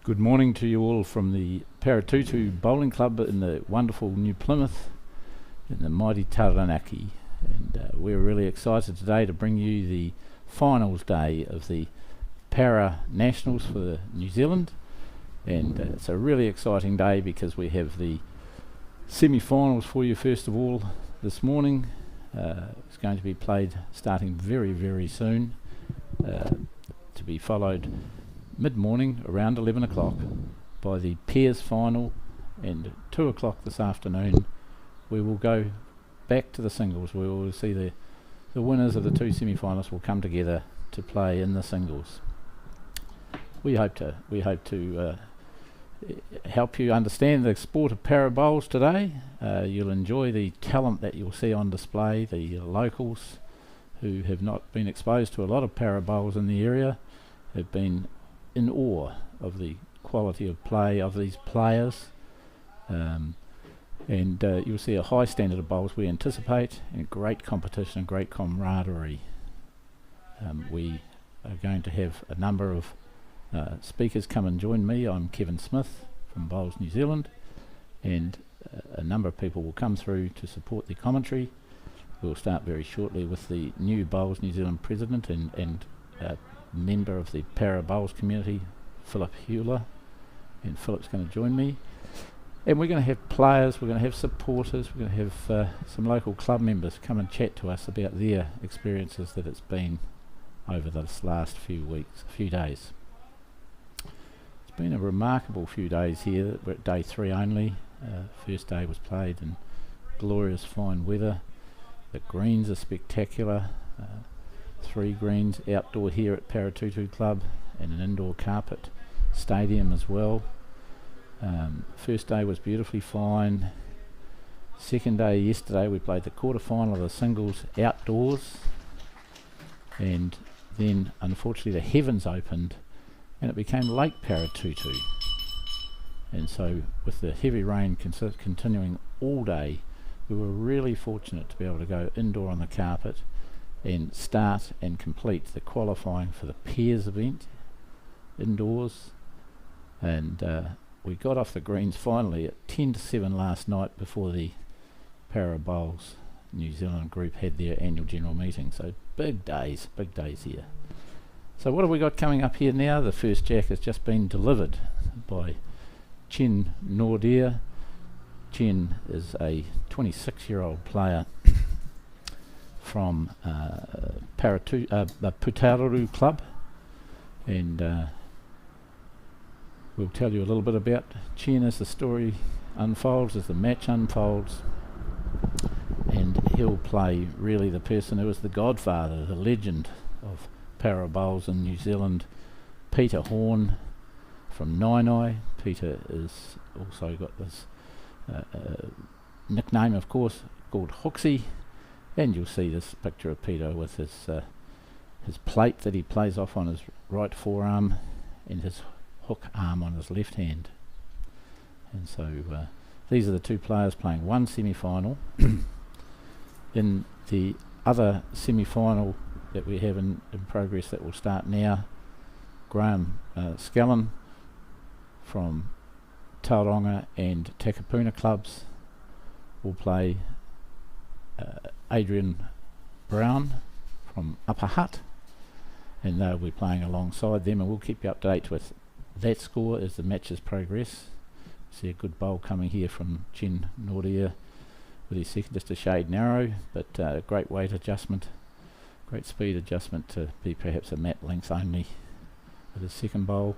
Good morning to you all from the Paratutu Bowling Club in the wonderful New Plymouth in the mighty Taranaki. And we're really excited today to bring you the finals day of the Para Nationals for New Zealand. And it's a really exciting day because we have the semi-finals for you first of all this morning. It's going to be played starting very, very soon, to be followed mid-morning around 11 o'clock by the pairs final, and 2 o'clock this afternoon we will go back to the singles. We will see the winners of the two semi-finals will come together to play in the singles. We hope to help you understand the sport of para bowls today. You'll enjoy the talent that you'll see on display. The locals who have not been exposed to a lot of para bowls in the area have been in awe of the quality of play of these players, and you'll see a high standard of bowls we anticipate, and great competition and great camaraderie. We are going to have a number of speakers come and join me. I'm Kevin Smith from Bowls New Zealand, and a number of people will come through to support the commentary. We'll start very shortly with the new Bowls New Zealand president and member of the Para Bowls community, Philip Hewler, and Philip's going to join me. And we're going to have players, we're going to have supporters, we're going to have some local club members come and chat to us about their experiences that it's been over this last few days. It's been a remarkable few days here. We're at day 3 only. First day was played in glorious fine weather. The greens are spectacular. 3 greens outdoor here at Paratutu Club, and an indoor carpet stadium as well. First day was beautifully fine. Second day yesterday we played the quarter final of the singles outdoors, and then unfortunately the heavens opened and it became Lake Paratutu, and so with the heavy rain continuing all day, we were really fortunate to be able to go indoor on the carpet and start and complete the qualifying for the pairs event indoors. And we got off the greens finally at 10-7 last night before the Para Bowls New Zealand group had their annual general meeting. So big days here. So what have we got coming up here now? The first jack has just been delivered by Chen Nordia. Chen is a 26-year-old player from the Putaru Club, and we'll tell you a little bit about Chen as the story unfolds, as the match unfolds, and he'll play really the person who is the godfather, the legend of para bowls in New Zealand, Peter Horn from Nainai. Peter is also got this nickname, of course, called Hooksy. And you'll see this picture of Peter with his plate that he plays off on his right forearm and his hook arm on his left hand. And so these are the two players playing one semi-final. In the other semi-final that we have in progress that will start now, Graham Scallon from Tauranga and Takapuna clubs will play Adrian Brown from Upper Hutt, and they'll be playing alongside them, and we'll keep you up to date with that score as the matches progress. See a good bowl coming here from Chen Nordia with his second, just a shade narrow, but great weight adjustment, great speed adjustment to be perhaps a mat length only with his second bowl.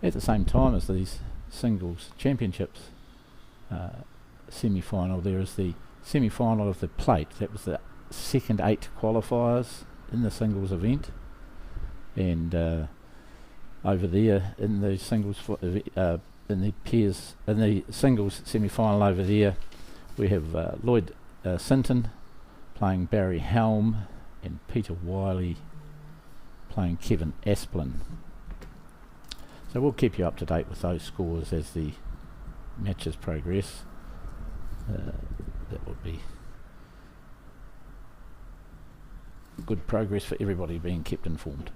At the same time as these singles championships semi-final, there is the semi-final of the plate. That was the second 8 qualifiers in the singles event, and over there in the singles in the pairs, in the singles semi-final over there, we have Lloyd Sinton playing Barry Helm and Peter Wiley playing Kevin Asplin. So we'll keep you up to date with those scores as the matches progress. That would be good progress for everybody being kept informed.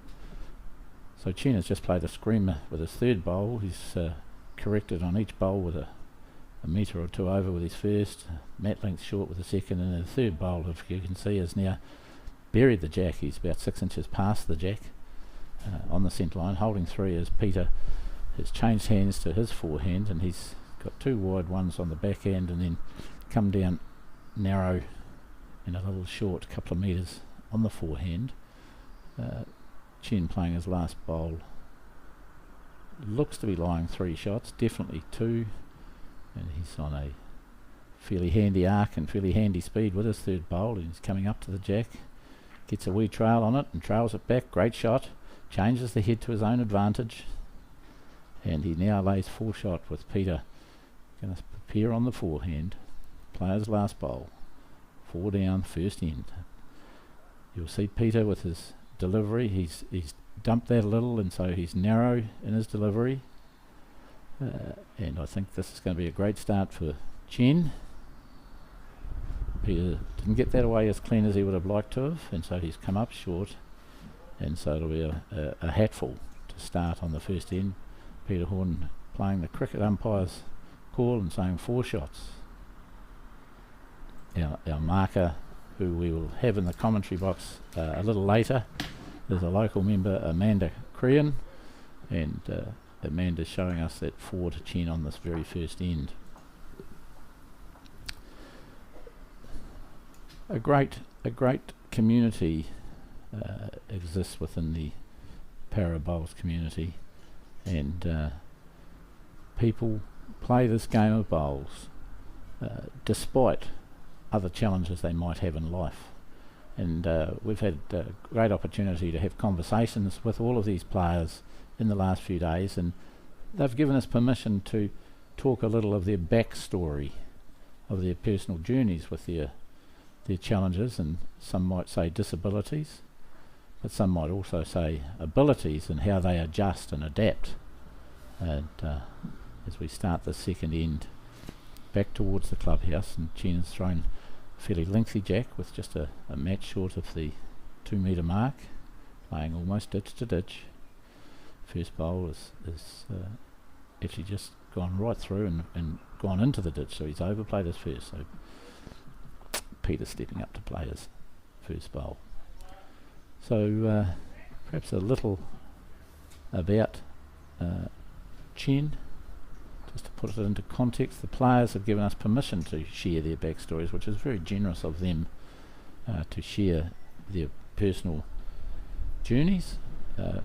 So Chen has just played a screamer with his third bowl. He's corrected on each bowl with a metre or two over with his first, mat length short with the second, and the third bowl, if you can see, has now buried the jack. He's about 6 inches past the jack on the centre line, holding 3 as Peter has changed hands to his forehand, and he's got 2 wide ones on the back end and then come down narrow and a little short, couple of metres on the forehand. Chen playing his last bowl, looks to be lying 3 shots, definitely 2, and he's on a fairly handy arc and fairly handy speed with his third bowl, and he's coming up to the jack, gets a wee trail on it and trails it back. Great shot, changes the head to his own advantage, and he now lays 4 shot with Peter going to prepare on the forehand, play his last bowl, 4 down, first end. You'll see Peter with his delivery, he's dumped that a little, and so he's narrow in his delivery, and I think this is going to be a great start for Chen. Peter didn't get that away as clean as he would have liked to have, and so he's come up short, and so it'll be a hatful to start on the first end. Peter Horn playing the cricket umpire's call and saying 4 shots. Our marker, who we will have in the commentary box a little later, is a local member, Amanda Crean, and Amanda's showing us that 4 to Chen on this very first end. A great community exists within the para bowls community, and people play this game of bowls despite other challenges they might have in life. And we've had great opportunity to have conversations with all of these players in the last few days, and they've given us permission to talk a little of their backstory, of their personal journeys with their challenges, and some might say disabilities, but some might also say abilities and how they adjust and adapt. And as we start the second end, back towards the clubhouse, and Chen has thrown a fairly lengthy jack with just a match short of the 2 metre mark, playing almost ditch to ditch. First bowl is actually just gone right through and gone into the ditch, so he's overplayed his first. So Peter stepping up to play his first bowl. So perhaps a little about Chen, just to put it into context. The players have given us permission to share their backstories, which is very generous of them to share their personal journeys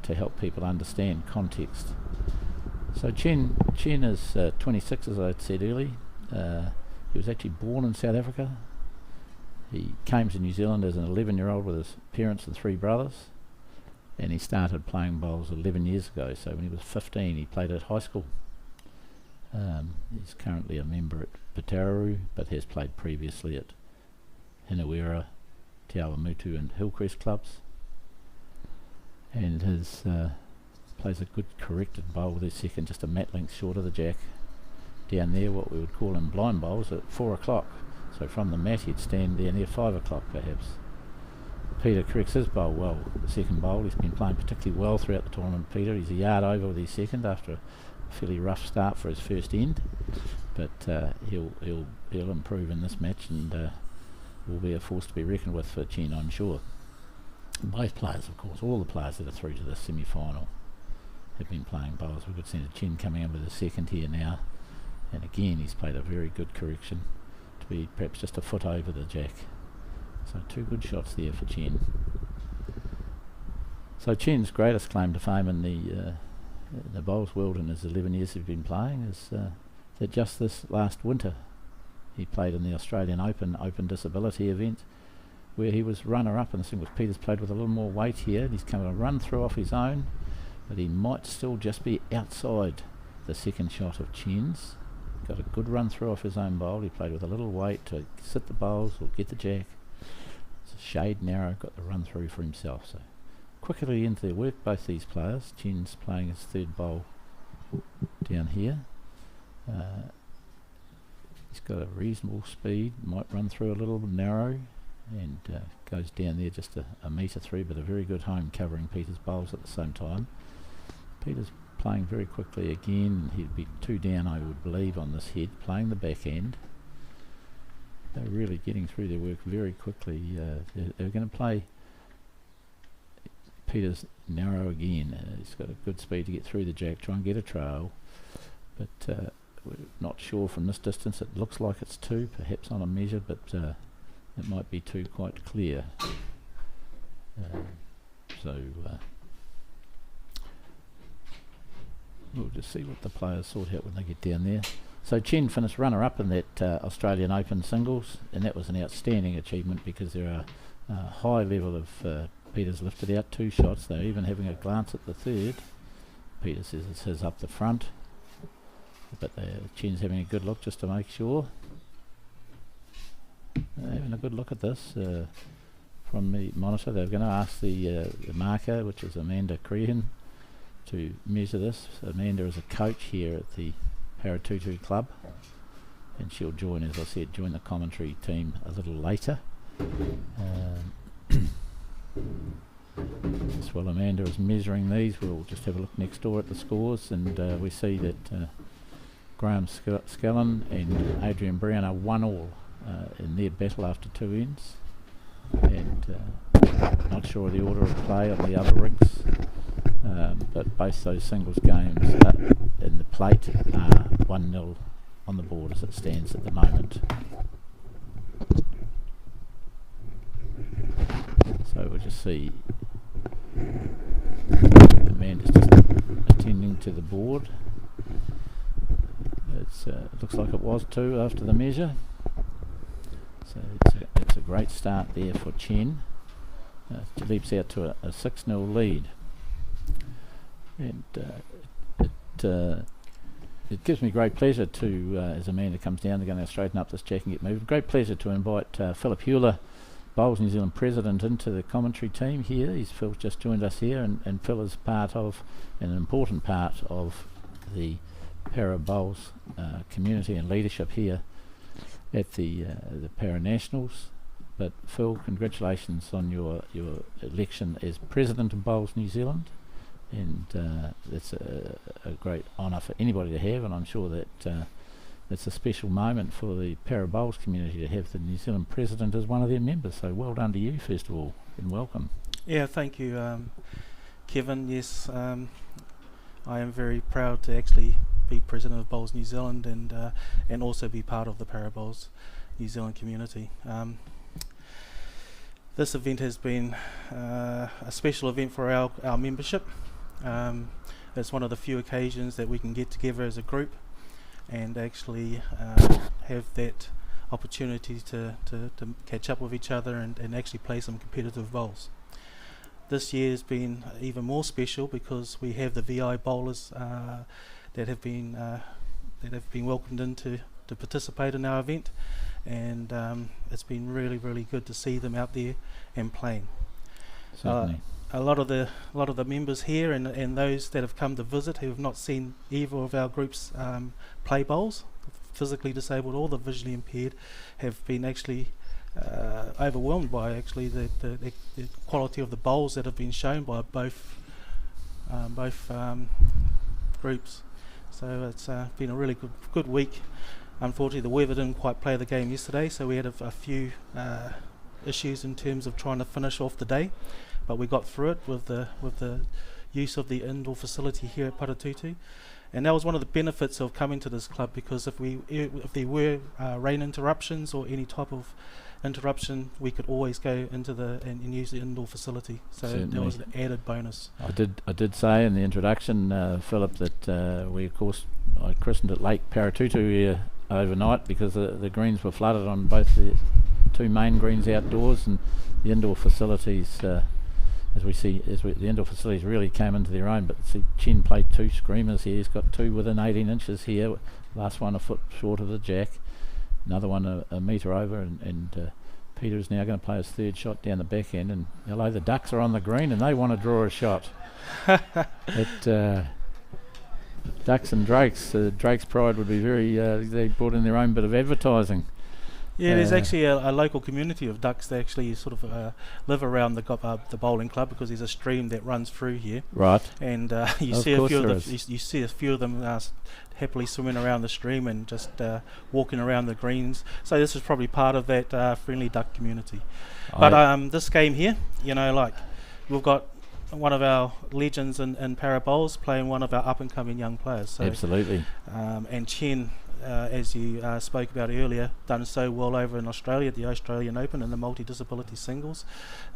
to help people understand context. So Chen is 26, as I said earlier. He was actually born in South Africa. He came to New Zealand as an 11-year-old with his parents and 3 brothers, and he started playing bowls 11 years ago. So when he was 15, he played at high school. He's currently a member at Pataru, but has played previously at Hinawera, Te Awamutu and Hillcrest clubs, and has plays a good corrected bowl with his second, just a mat length short of the jack. Down there, what we would call in blind bowls at 4 o'clock. So from the mat he'd stand there near 5 o'clock perhaps. Peter corrects his bowl well. The second bowl, he's been playing particularly well throughout the tournament, Peter. He's a yard over with his second after a fairly rough start for his first end, but he'll improve in this match, and will be a force to be reckoned with for Chen, I'm sure. Both players, of course, all the players that are through to the semi-final have been playing bowls. We've got Chen coming in with his second here now, and again he's played a very good correction to be perhaps just a foot over the jack. So 2 good shots there for Chen. So Chen's greatest claim to fame in the bowls world in his 11 years he's been playing is that just this last winter he played in the Australian Open Disability event, where he was runner-up in the singles. Peter's played with a little more weight here, and he's come a run through off his own, but he might still just be outside the second shot of Chen's. Got a good run through off his own bowl. He played with a little weight to sit the bowls or get the jack. It's a shade narrow, got the run through for himself. So quickly into their work, both these players. Chen's playing his third bowl down here. He's got a reasonable speed, might run through a little narrow, and goes down there just a metre through, but a very good home covering Peter's bowls at the same time. Peter's playing very quickly again. He'd be 2 down, I would believe, on this head, playing the back end. They're really getting through their work very quickly. They're going to play Peter's narrow again. He's got a good speed to get through the jack, try and get a trail, but we're not sure from this distance. It looks like it's 2, perhaps on a measure, but it might be 2 quite clear. We'll just see what the players sort out when they get down there. So Chen finished runner-up in that Australian Open singles, and that was an outstanding achievement because there are a high level of Peter's lifted out 2 shots. They're even having a glance at the third. Peter says it's his up the front, but Chen's having a good look just to make sure. They're having a good look at this from the monitor. They're going to ask the marker, which is Amanda Crehan, to measure this. Amanda is a coach here at the Paratutu Club, and she'll join, as I said, join the commentary team a little later. Just while Amanda is measuring these, we'll just have a look next door at the scores, and we see that Graham Skellen and Adrian Brown are 1-all in their battle after 2 ends, and not sure of the order of play on the other rinks, but both those singles games in the plate are 1-0 on the board as it stands at the moment. So we'll just see. Amanda's just attending to the board. It looks like it was 2 after the measure. So it's a great start there for Chen. It leaps out to a 6-0 lead. And it gives me great pleasure to, as Amanda comes down, they're going to straighten up this jack and get moving. Great pleasure to invite Philip Hewler, Bowls New Zealand president, into the commentary team here. Phil's just joined us here, and Phil is part of, an important part of the Para Bowls community and leadership here at the Para Nationals. But Phil, congratulations on your election as president of Bowls New Zealand, and that's a great honour for anybody to have, and I'm sure that it's a special moment for the Para Bowls community to have the New Zealand president as one of their members. So well done to you, first of all, and welcome. Yeah, thank you, Kevin. Yes, I am very proud to actually be president of Bowls New Zealand, and also be part of the Para Bowls New Zealand community. This event has been a special event for our membership. It's one of the few occasions that we can get together as a group and actually have that opportunity to catch up with each other and actually play some competitive bowls. This year has been even more special because we have the VI bowlers that have been welcomed in to participate in our event, and it's been really, really good to see them out there and playing. Certainly. A lot of the members here and those that have come to visit who have not seen either of our groups play bowls, physically disabled or the visually impaired, have been actually overwhelmed by actually the quality of the bowls that have been shown by both groups. So it's been a really good week. Unfortunately, the weather didn't quite play the game yesterday, so we had a few issues in terms of trying to finish off the day, but we got through it with the use of the indoor facility here at Paratutu. And that was one of the benefits of coming to this club, because if there were rain interruptions or any type of interruption, we could always go into and use the indoor facility. So Certainly. that was an added bonus. I did say in the introduction, Philip, that I christened it Lake Paratutu here overnight because the greens were flooded on both the 2 main greens outdoors, and the indoor facilities. The indoor facilities really came into their own. But see, Chen played 2 screamers here. He's got 2 within 18 inches here. Last one a foot short of the jack. Another one a metre over. And Peter is now going to play his 3rd shot down the back end. And hello, the Ducks are on the green and they want to draw a shot. Ducks and Drakes. Drake's Pride would be very... they brought in their own bit of advertising. Yeah, there's actually a local community of ducks that actually sort of live around the bowling club, because there's a stream that runs through here. Right. And you Of see a course few there of you see a few of them happily swimming around the stream and just walking around the greens. So this is probably part of that friendly duck community. But this game here, you know, like we've got one of our legends in para bowls playing one of our up and coming young players. So, absolutely. And Chen, as you spoke about earlier, done so well over in Australia, the Australian Open in the multi-disability singles.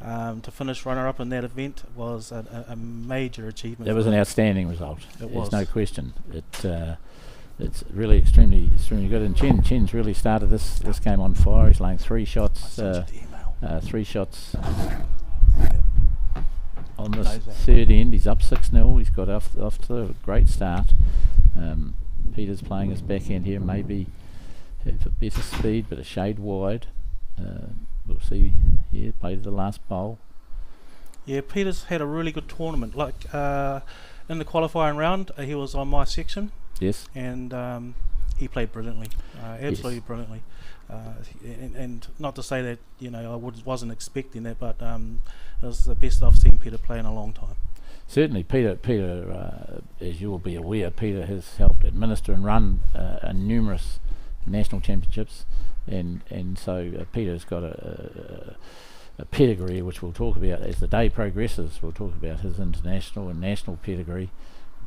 To finish runner-up in that event was a major achievement. That was an outstanding result. There's no question. It's really extremely good. And Chen's really started this game on fire. He's laying 3 shots. 3 shots. On this third end, he's up 6-0. He's got off to a great start. Peter's playing his backhand here, maybe have a better speed, but a shade wide. We'll see here, played the last bowl. Yeah, Peter's had a really good tournament. Like in the qualifying round, he was on my section. Yes. And he played brilliantly, absolutely brilliantly. And not to say that, you know, I wasn't expecting that, but it was the best I've seen Peter play in a long time. Certainly, Peter, as you will be aware, Peter has helped administer and run numerous national championships, and so Peter's got a pedigree, which we'll talk about as the day progresses. We'll talk about his international and national pedigree,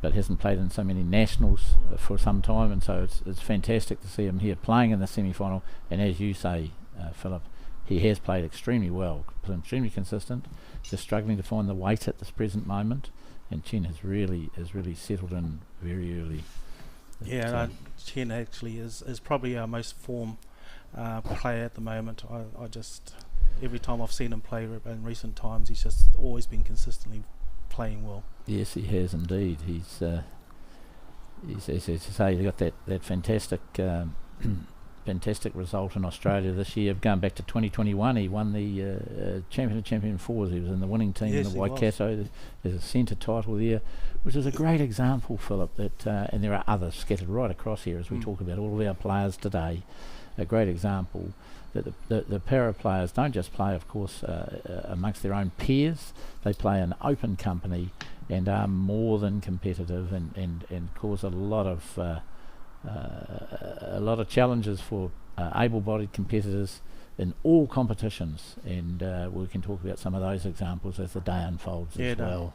but hasn't played in so many nationals for some time, and so it's fantastic to see him here playing in the semi-final. And as you say, Philip, he has played extremely well, extremely consistent, just struggling to find the weight at this present moment, and Chen has really settled in very early. Chen actually is probably our most form player at the moment. I just, every time I've seen him play in recent times, he's just always been consistently playing well. Yes, he has indeed. He's as you say, he got that fantastic fantastic result in Australia this year. Going back to 2021, he won the Champion Fours. He was in the winning team in the Waikato. There's a centre title there, which is a great example, Philip. That and there are others scattered right across here as we talk about all of our players today. A great example that the para players don't just play, of course, amongst their own peers. They play in open company and are more than competitive and cause a lot of challenges for able-bodied competitors in all competitions, and we can talk about some of those examples as the day unfolds as well.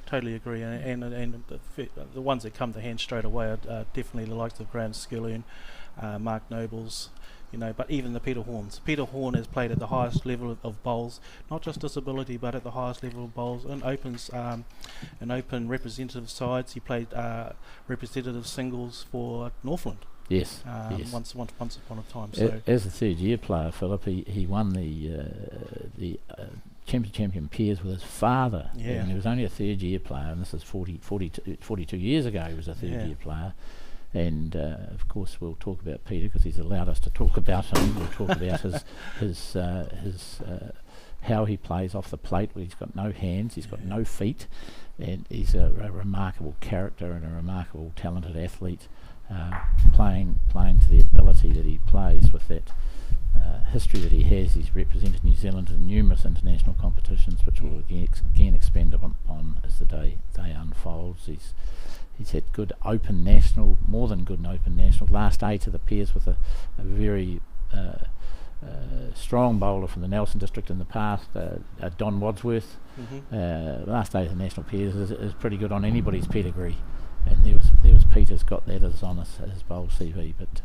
Totally agree, and the ones that come to hand straight away are definitely the likes of Graham Skilloon, Mark Nobles, you know, but even the Peter Horns. Peter Horn has played at the highest level of bowls, not just disability, but at the highest level of bowls and opens, and open representative sides. He played representative singles for Northland. Yes, once upon a time. So as a third-year player, Philip, he won the champion peers with his father. Yeah. And he was only a third-year player, and this is 42 years ago. He was a third-year player. And of course, we'll talk about Peter because he's allowed us to talk about him. We'll talk about his how he plays off the plate. Where he's got no hands, he's got no feet, and he's a remarkable character and a remarkable talented athlete. Playing to the ability that he plays with that history that he has. He's represented New Zealand in numerous international competitions, which we'll again expand upon as the day unfolds. He's had good open national, more than good in open national. Last 8 of the pairs with a very strong bowler from the Nelson district in the past, Don Wadsworth. Last 8 of the national pairs is pretty good on anybody's pedigree. And there was Peter's got that as on his bowl CV, but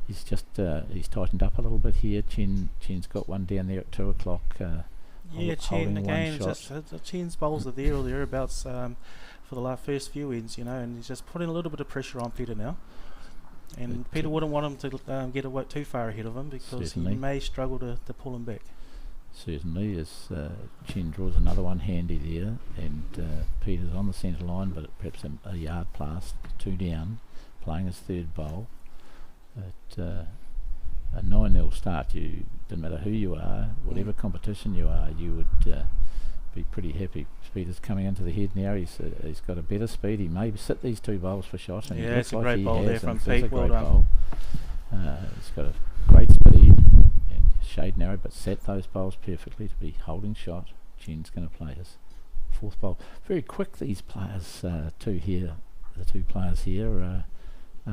he's just he's tightened up a little bit here. Chen's got one down there at 2 o'clock. Chen again. Just Chen's bowls are there or thereabouts for the first few ends, you know, and he's just putting a little bit of pressure on Peter now. And Peter wouldn't want him to get away too far ahead of him because he may struggle to pull him back. Certainly, as Chen draws another one handy there, and Peter's on the centre line, but perhaps a yard past, 2 down, playing his third bowl. At a 9-0 start, you doesn't matter who you are, whatever competition you are, you would be pretty happy. Peter's coming into the head now. He's got a better speed. He may sit these 2 bowls for shots. And it's a great bowl there from Pete. Well done. He's got a great speed. shade narrow, but set those bowls perfectly to be holding shot. Chen's going to play his fourth bowl. Very quick, these players, the two players here,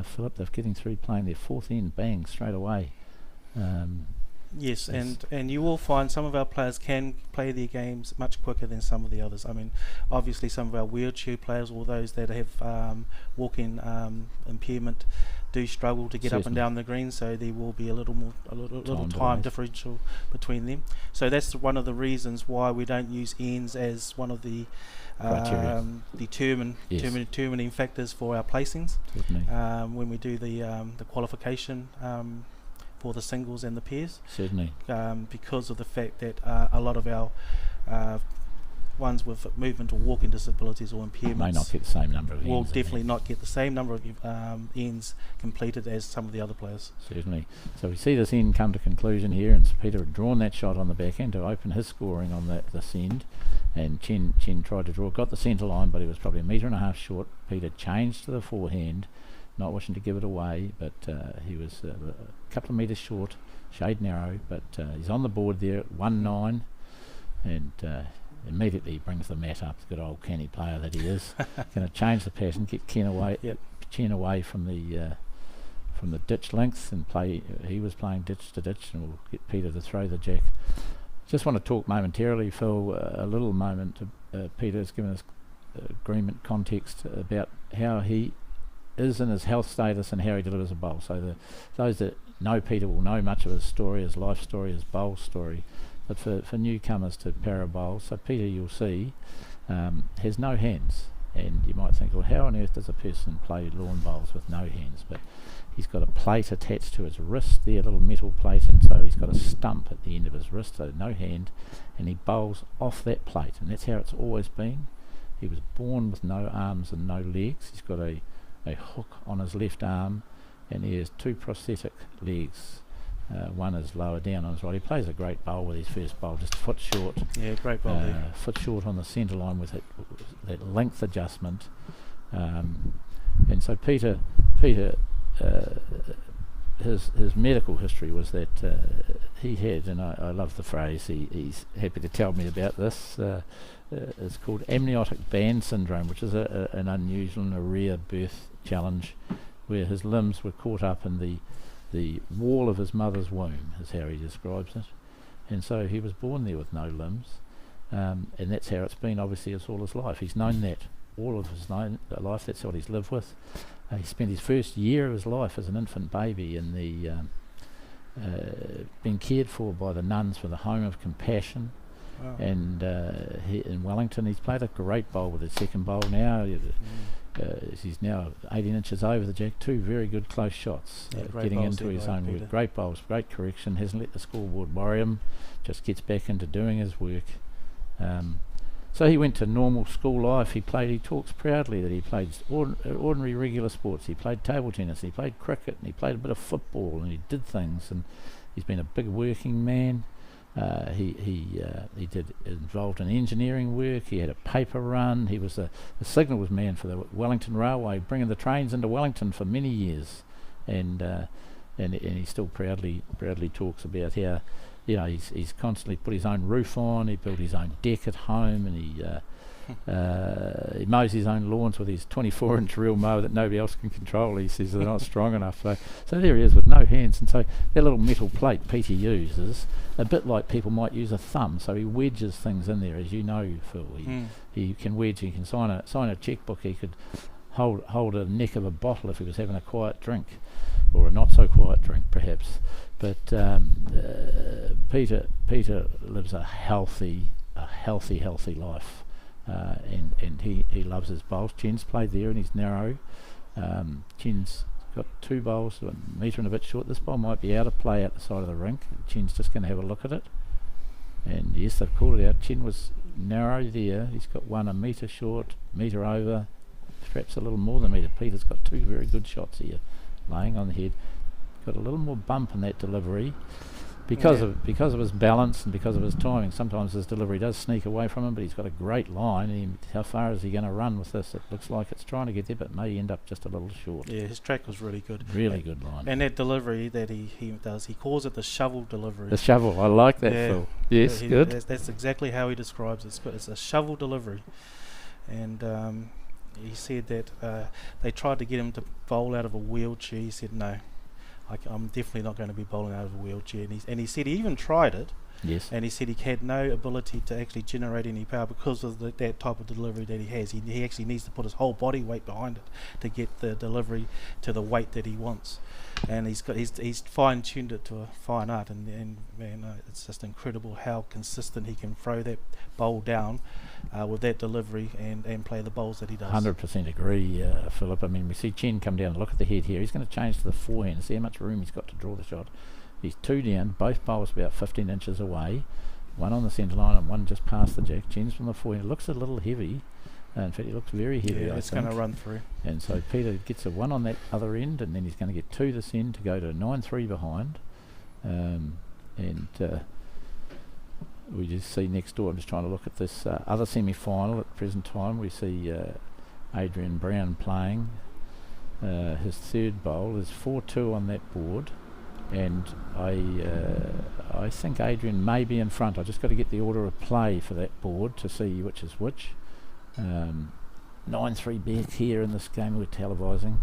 Philip, they're getting through playing their fourth end, bang, straight away. Yes, and you will find some of our players can play their games much quicker than some of the others. I mean, obviously some of our wheelchair players, or those that have walking impairment, do struggle to get up and down the green, so there will be a little time differential between them. So that's one of the reasons why we don't use ends as one of the determining factors for our placings when we do the qualification for the singles and the pairs. Certainly. Because of the fact that a lot of our ones with movement or walking disabilities or impairments may not get the same number of ends. Will definitely not get the same number of ends completed as some of the other players. Certainly. So we see this end come to conclusion here, and Peter had drawn that shot on the back end to open his scoring on this end, and Chen tried to draw, got the centre line, but he was probably 1.5 metres short. Peter changed to the forehand, not wishing to give it away, but he was a couple of metres short, shade narrow, but he's on the board there at 1-9, and immediately brings the mat up, the good old canny player that he is. Going to change the pattern, get Chen away from the ditch length and play. He was playing ditch to ditch, and we'll get Peter to throw the jack. Just want to talk momentarily, Phil, a little moment. Peter has given us agreement context about how he is in his health status and how he delivers a bowl. So those that know Peter will know much of his story, his life story, his bowl story. But for newcomers to para bowl, so Peter, you'll see, has no hands, and you might think, well, how on earth does a person play lawn bowls with no hands? But he's got a plate attached to his wrist there, a little metal plate, and so he's got a stump at the end of his wrist, so no hand, and he bowls off that plate, and that's how it's always been. He was born with no arms and no legs. He's got a hook on his left arm, and he has 2 prosthetic legs. One is lower down on his right. He plays a great bowl with his first bowl, just a foot short. Yeah, great bowl there. Foot short on the centre line with that length adjustment. And so Peter, his medical history was that he had, and I love the phrase, he's happy to tell me about this, it's called amniotic band syndrome, which is an unusual and a rare birth challenge where his limbs were caught up in the wall of his mother's womb, is how he describes it, and so he was born there with no limbs, and that's how it's been. Obviously, it's all his life. He's known that all of his life. That's what he's lived with. He spent his first year of his life as an infant baby in being cared for by the nuns for the Home of Compassion. Wow. And in Wellington, he's played a great bowl with his second bowl now. He's now 18 inches over the jack. 2 very good close shots, getting into his own work. Great bowls, great correction, hasn't let the scoreboard worry him, just gets back into doing his work. So he went to normal school life. He talks proudly that he played ordinary regular sports. He played table tennis, he played cricket, and he played a bit of football, and he did things, and he's been a big working man. He did involved in engineering work. He had a paper run. He was a signals man for the Wellington Railway, bringing the trains into Wellington for many years, and he still proudly talks about how, you know, he's constantly put his own roof on. He built his own deck at home, and he mows his own lawns with his 24-inch reel mower that nobody else can control. He says they're not strong enough. So there he is with no hands, and so that little metal plate Peter uses, a bit like people might use a thumb. So he wedges things in there, as you know, Phil. He can wedge. He can sign a checkbook. He could hold a neck of a bottle if he was having a quiet drink, or a not so quiet drink, perhaps. But Peter lives a healthy life. And he loves his bowls. Chen's played there and he's narrow. Chen's got 2 bowls, 1 metre and a bit short. This bowl might be out of play out the side of the rink. Chen's just going to have a look at it. And yes, they've called it out. Chen was narrow there. He's got 1 a metre short, metre over, perhaps a little more than a metre. Peter's got 2 very good shots here, laying on the head. Got a little more bump in that delivery. because of his balance and because of his timing. Sometimes his delivery does sneak away from him, but he's got a great line. How far is he going to run with this? It looks like it's trying to get there, but may end up just a little short. Yeah, his track was really good. Really good line. And that delivery that he does, he calls it the shovel delivery. The shovel, I like that, Phil. Yes, good. That's exactly how he describes it. It's a shovel delivery. And he said that they tried to get him to bowl out of a wheelchair. He said, no, I'm definitely not going to be bowling out of a wheelchair. And he said he even tried it. Yes. And he said he had no ability to actually generate any power because of that type of delivery that he has. He actually needs to put his whole body weight behind it to get the delivery to the weight that he wants. And he's fine-tuned it to a fine art. And man, it's just incredible how consistent he can throw that bowl down with that delivery and play the bowls that he does. 100% agree, Philip. I mean, we see Chen come down and look at the head here. He's going to change to the forehand, see how much room he's got to draw the shot. He's 2 down, both bowls about 15 inches away, one on the centre line and one just past the jack. Chen's from the forehand. It looks a little heavy. In fact, he looks very heavy. Yeah, it's going to run through. And so Peter gets a 1 on that other end, and then he's going to get 2 this end to go to 9-3 behind. We just see next door, I'm just trying to look at this other semi-final at the present time. We see Adrian Brown playing. His third bowl is 4-2 on that board. And I think Adrian may be in front. I just got to get the order of play for that board to see which is which. 9-3 back here in this game we're televising.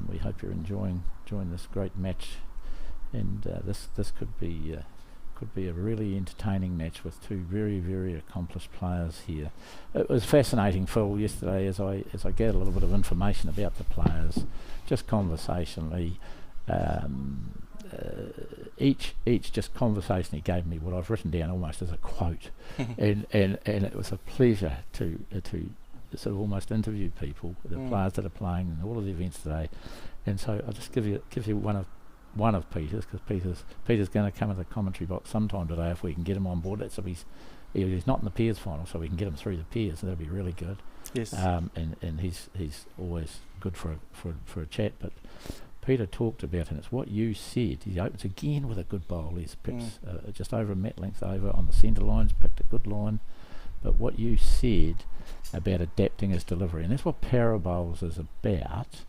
We hope you're enjoying this great match, and this could be a really entertaining match with 2 very, very accomplished players here. It was fascinating, Phil, yesterday as I gathered a little bit of information about the players, just conversationally. Each just conversation he gave me what I've written down almost as a quote, and it was a pleasure to sort of almost interview people, the players that are playing in all of the events today. And so I'll just give you one of Peter's, because Peter's going to come in the commentary box sometime today if we can get him on board. He's not in the Peers final, so we can get him through the Peers, and that'll be really good. Yes. And he's always good for a chat, but Peter talked about, and it's what you said. He opens again with a good bowl. He's picked just over a mat length over on the centre lines, picked a good line. But what you said about adapting his delivery, and that's what para bowls is about,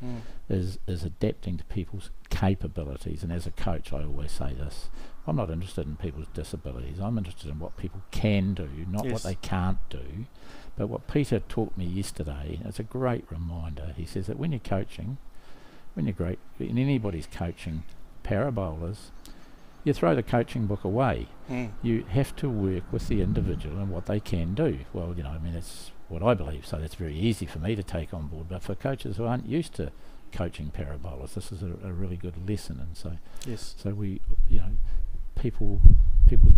is adapting to people's capabilities. And as a coach, I always say this: I'm not interested in people's disabilities. I'm interested in what people can do, not what they can't do. But what Peter taught me yesterday, it's a great reminder. He says that when you're coaching, when anybody's coaching para bowlers, you throw the coaching book away. You have to work with the individual and what they can do. Well, that's what I believe, so that's very easy for me to take on board. But for coaches who aren't used to coaching para bowlers, this is a really good lesson. And so we, people's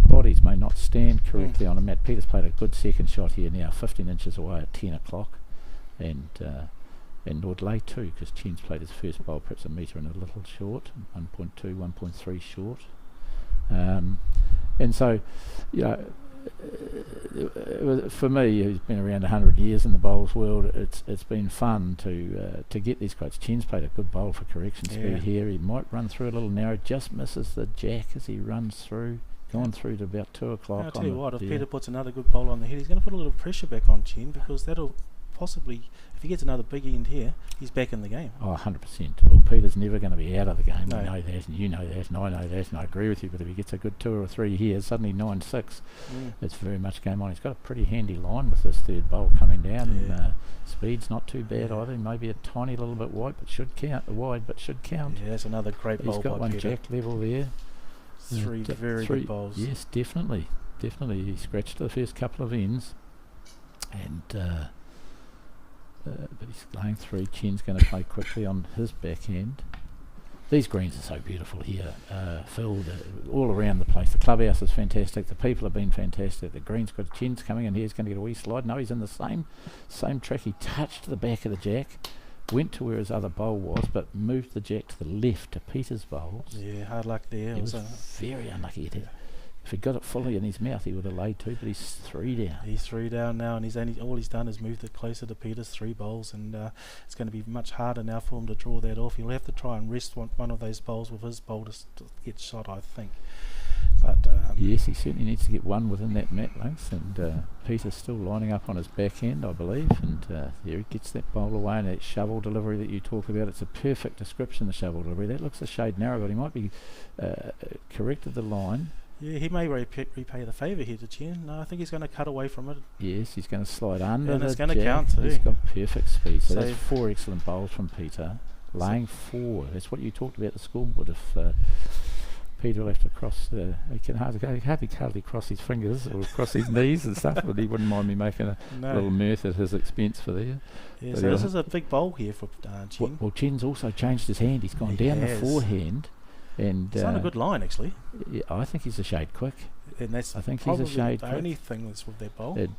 bodies may not stand correctly on a mat. Peter's played a good second shot here now, 15 inches away at 10 o'clock, and Lord lay 2, because Chen's played his first bowl perhaps a metre and a little short, 1.2, 1.3 short. And so, for me, who's been around 100 years in the bowls world, it's been fun to get these quotes. Chen's played a good bowl for correction speed here. He might run through a little narrow, just misses the jack as he runs through, gone through to about 2 o'clock. I'll tell you what, if Peter puts another good bowl on the head, he's going to put a little pressure back on Chen, because that'll possibly, if he gets another big end here, he's back in the game. Oh, 100%. Well, Peter's never going to be out of the game. I know that, and you know that, and I know that, and I agree with you. But if he gets a good 2 or 3 here, suddenly 9-6, it's very much game on. He's got a pretty handy line with this third bowl coming down. Speed's not too bad either. Maybe a tiny little bit wide, but should count. Yeah, that's another great bowl. He's got one Peter. jack level there. 3 very good bowls. Yes, definitely. He scratched the first couple of ends, and but he's laying 3. Chen's going to play quickly on his backhand. These greens are so beautiful here, Phil, all around the place. The clubhouse is fantastic. The people have been fantastic. The green's good. Chen's coming in here. He's going to get a wee slide. No, he's in the same track. He touched the back of the jack, went to where his other bowl was, but moved the jack to the left to Peter's bowls. Yeah, hard luck there. He was very unlucky. If he'd got it fully in his mouth, he would have laid 2, but he's 3 down. He's 3 down now, and all he's done is moved it closer to Peter's 3 bowls, and it's going to be much harder now for him to draw that off. He'll have to try and rest one of those bowls with his bowl to get shot, I think. But yes, he certainly needs to get one within that mat length, and Peter's still lining up on his backhand, I believe, and there he gets that bowl away, and that shovel delivery that you talk about, it's a perfect description, the shovel delivery. That looks a shade narrow, but he might be corrected the line. Yeah, he may repay the favour here to Chen. No, I think he's going to cut away from it. Yes, he's going to slide under and the it's going to jack. count too. He's got perfect speed. So So- that's 4 excellent bowls from Peter. Laying 4. That's what you talked about the scoreboard. If Peter will have to cross, he can hardly cross his fingers or cross his knees and stuff, but he wouldn't mind me making a little mirth at his expense for there. Yeah, But so this is a big bowl here for Chen. Well, Chen's also changed his hand. He's gone He down the has. forehand. And It's on a good line, actually. yeah, I think he's a shade quick. And that's I think he's probably a shade the quick. only thing that's with that bowl. And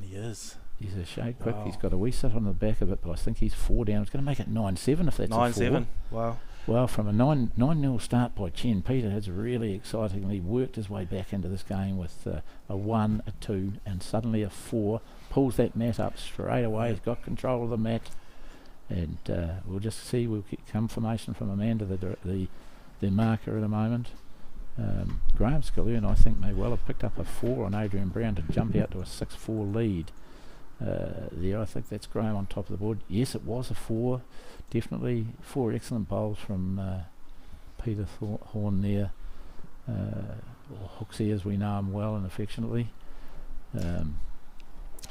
He is. he's a shade quick. Wow. He's got a wee sit on the back of it, but I think he's 4 down. It's going to make it 9-7 if that's 9-7. a 4. Wow. Well, from a 9-0 start by Chen, Peter has really excitingly worked his way back into this game with a 1, a 2, and suddenly a 4. Pulls that mat up straight away. He's got control of the mat, and we'll just see. We'll get confirmation from Amanda, the marker at the moment. Graham Scallion, I think, may well have picked up a 4 on Adrian Brown to jump out to a 6-4 lead. There, I think that's Graham on top of the board. Yes, it was a 4. Definitely 4 excellent bowls from Peter Horn there, or Hooksy as we know him well and affectionately.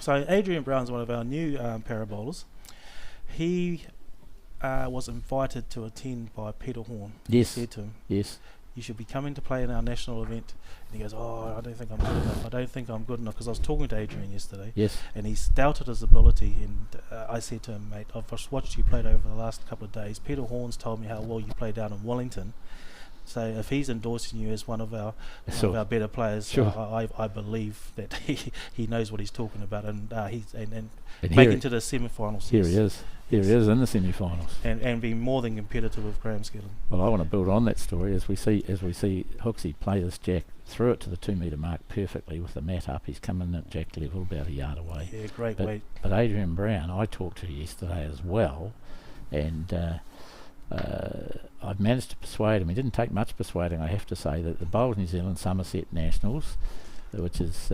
So Adrian Brown's one of our new para bowlers. He was invited to attend by Peter Horn. Yes. He said to him, Yes. "You should be coming to play in our national event." And he goes, "Oh, I don't think I'm good enough. I don't think I'm good enough." Because I was talking to Adrian yesterday, Yes. and he doubted his ability. And I said to him, "Mate, I've just watched you played over the last couple of days. Peter Horn's told me how well you played down in Wellington. So if he's endorsing you as one of our better players, Sure. I believe that he knows what he's talking about, and he's and And make here, into the semi-finals. here he is. Here he is in the semi-finals. and be more than competitive with Graham Skillen. Well, I want to build on that story as we see Hooksy play this jack, threw it to the 2 metre mark perfectly with the mat up. He's coming at jack level about a yard away. Yeah, great But- weight. But Adrian Brown, I talked to yesterday as well, and I've managed to persuade him. It didn't take much persuading, I have to say, that the Bowls New Zealand Somerset Nationals, which is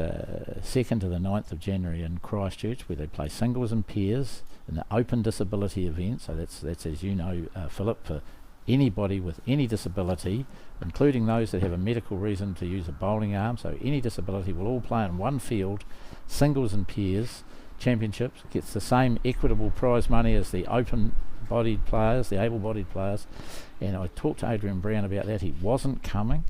2nd to the 9th of January in Christchurch, where they play singles and pairs in the open disability event. So that's as you know, Philip, for anybody with any disability, including those that have a medical reason to use a bowling arm. So any disability will all play in one field, singles and pairs. Championships gets the same equitable prize money as the open-bodied players, the able-bodied players. And I talked to Adrian Brown about that. He wasn't coming.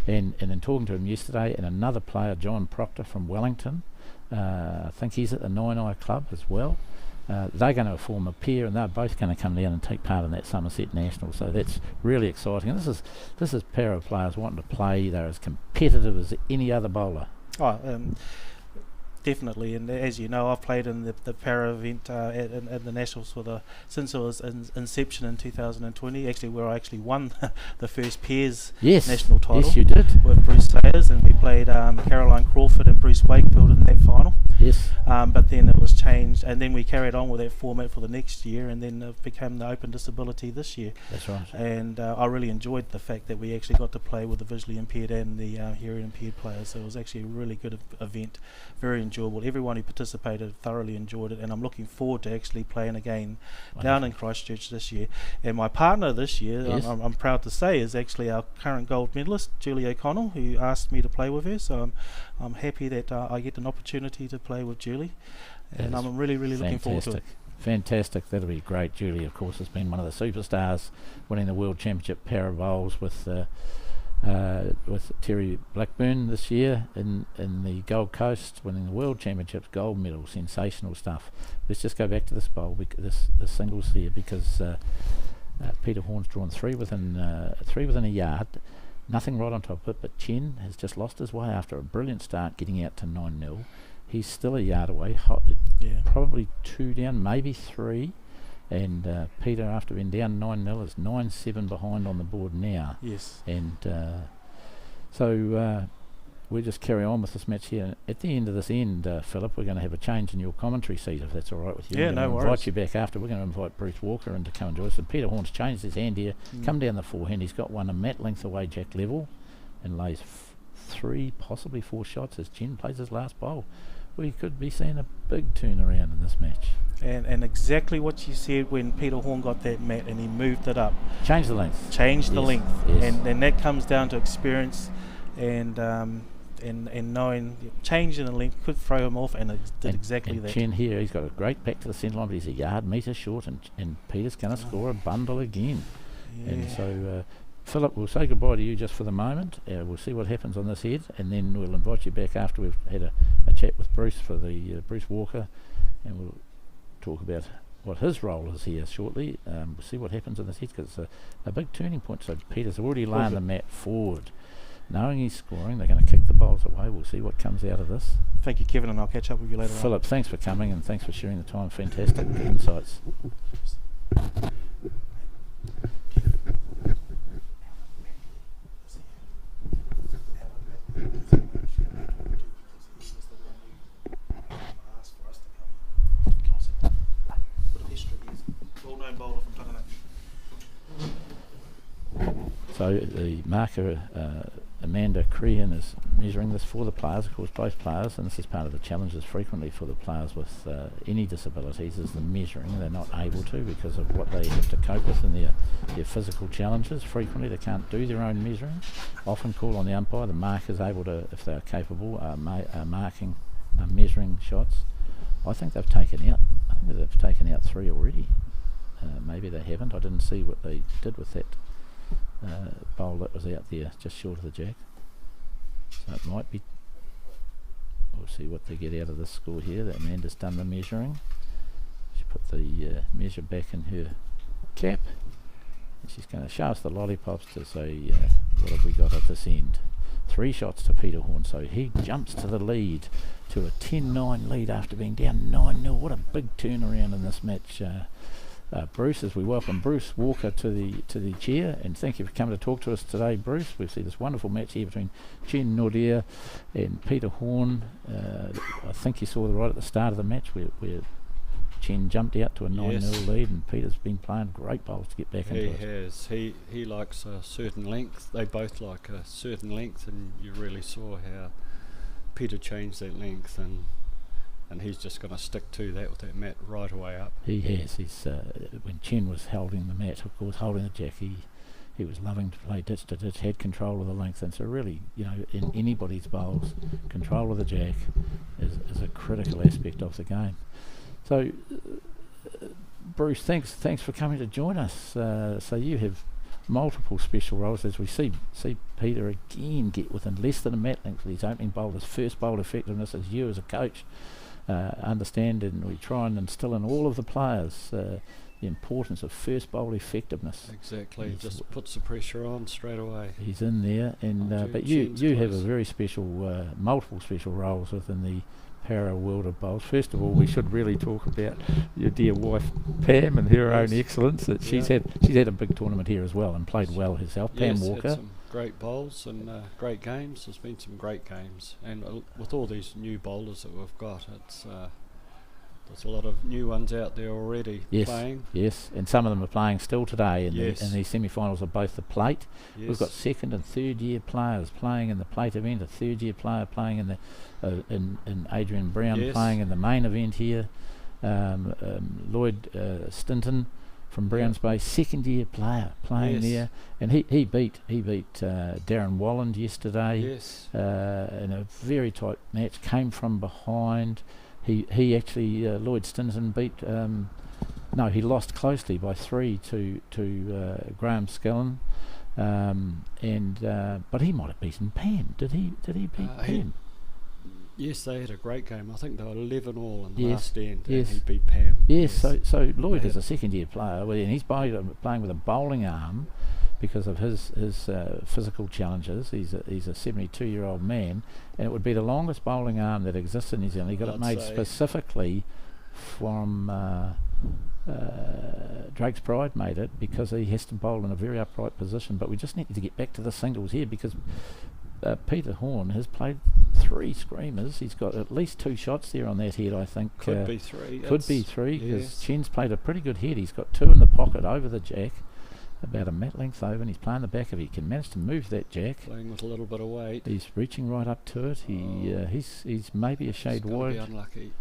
And then talking to him yesterday, and another player, John Proctor from Wellington, I think he's at the 9i Club as well. They're going to form a pair, and they're both going to come down and take part in that Somerset National. So that's really exciting. And this is para players wanting to play. They're as competitive as any other bowler. Definitely, and as you know, I've played in the para event at the Nationals since it was inception in 2020. Actually, where I actually won the first pairs national title. Yes, you did. With Bruce Sayers, and we played Caroline Crawford and Bruce Wakefield in that final. Yes. But then it was changed, and then we carried on with that format for the next year, and then it became the open disability this year. That's right. And I really enjoyed the fact that we actually got to play with the visually impaired and the hearing impaired players. So it was actually a really good event, very enjoyable. Everyone who participated thoroughly enjoyed it, and I'm looking forward to actually playing again down in Christchurch this year. And my partner this year, Yes. I'm proud to say, is actually our current gold medalist, Julie O'Connell, who asked me to play with her. So I'm happy that I get an opportunity to play with Julie, and I'm really looking forward to it. Fantastic. That'll be great. Julie, of course, has been one of the superstars, winning the World Championship para bowls with Terry Blackburn this year in the Gold Coast, winning the World Championships gold medal. Sensational stuff. Let's just go back to this bowl, this singles here, because Peter Horn's drawn three within a yard. Nothing right on top of it, but Chen has just lost his way after a brilliant start, getting out to 9-0. He's still a yard away, probably 2 down, maybe 3. And Peter, after being down 9-0, is 9-7 behind on the board now. Yes. And so we'll just carry on with this match here. At the end of this Philip, we're going to have a change in your commentary seat, if that's all right with you. Yeah, we're no going to worries. invite you back after. We're going to invite Bruce Walker in to come and join us. So Peter Horn's changed his hand here, come down the forehand. He's got one a mat length away, jack level. and lays 3, possibly 4 shots as Chen plays his last bowl. We could be seeing a big turnaround in this match. And exactly what you said when Peter Horn got that mat and he moved it up. Change the length. Changed the length. Yes. And that comes down to experience and knowing changing the length could throw him off, and it did exactly that. Chen here, he's got a great back to the centre line, but he's a yard metre short, and Peter's going to score a bundle again. Yeah. And so, Philip, we'll say goodbye to you just for the moment. We'll see what happens on this head, and then we'll invite you back after we've had a chat with Bruce for the Bruce Walker, and we'll talk about what his role is here shortly. We'll see what happens in this head, because it's a big turning point. So Peter's already laying the mat forward. Knowing he's scoring, they're going to kick the bowls away. We'll see what comes out of this. Thank you, Kevin, and I'll catch up with you later on. Philip, thanks for coming and thanks for sharing the time. Fantastic insights. So the marker, Amanda Crean, is measuring this for the players. Of course, both players, and this is part of the challenges frequently for the players with any disabilities, is the measuring. They're not able to because of what they have to cope with in their physical challenges. Frequently they can't do their own measuring. Often call on the umpire. The marker's able to, if they're capable, measuring shots. I think they've taken out. I think they've taken out 3 already. Maybe they haven't. I didn't see what they did with that bowl that was out there just short of the jack. So it might be. We'll see what they get out of this score here. That Amanda's done the measuring. She put the measure back in her cap, and she's going to show us the lollipops to say what have we got at this end. 3 shots to Peter Horn, so he jumps to the lead, to a 10-9 lead after being down 9-0. What a big turnaround in this match. Bruce, as we welcome Bruce Walker to the chair, and thank you for coming to talk to us today, Bruce. We see this wonderful match here between Chen Nordia and Peter Horn. I think you saw right at the start of the match where Chen jumped out to a 9-0 lead, and Peter's been playing great bowls to get back into it. He has. He likes a certain length. They both like a certain length, and you really saw how Peter changed that length, and he's just going to stick to that with that mat right away up. He has. He's when Chen was holding the mat, of course, holding the jack, he was loving to play ditch to ditch, had control of the length, and so really, in anybody's bowls, control of the jack is a critical aspect of the game. So, Bruce, thanks for coming to join us. So you have multiple special roles, as we see Peter again get within less than a mat length with his opening bowl, his first bowl effectiveness, as you as a coach understand, and we try and instill in all of the players the importance of first bowl effectiveness. Exactly, just puts the pressure on straight away. He's in there, and but you have a very special, multiple special roles within the para world of bowls. First of all, we should really talk about your dear wife Pam and her own excellence. That she's had a big tournament here as well and played well herself. Pam Walker. Had some great bowls and great games. There's been some great games, and with all these new bowlers that we've got, it's there's a lot of new ones out there already playing. Yes, and some of them are playing still today in the semi-finals of both the plate. Yes. We've got second and third year players playing in the plate event, a third year player playing in the in Adrian Brown playing in the main event here. Lloyd Stinton from Browns Bay, second year player playing there, and he beat Darren Walland yesterday in a very tight match, came from behind. He actually Lloyd Stinson beat he lost closely by 3 to Graham Skillen, but he might have beaten Pam. Did he beat Pam? Yes, they had a great game. I think they were 11 all in the last end, and he beat Pam. Yes, so Lloyd is a second year player, and he's playing with a bowling arm because of his physical challenges. He's a 72-year-old man, and it would be the longest bowling arm that exists in New Zealand. He got it made specifically from Drake's Pride made it because he has to bowl in a very upright position. But we just need to get back to the singles here because Peter Horn has played 3 screamers. He's got at least 2 shots there on that head, I think. Could be 3. Could be 3 because Chen's played a pretty good head. He's got 2 in the pocket over the jack. about a mat length over, and he's playing the back. If he can manage to move that jack, Playing with a little bit of weight. he's reaching right up to it. He's maybe a shade He's gonna be wide. unlucky.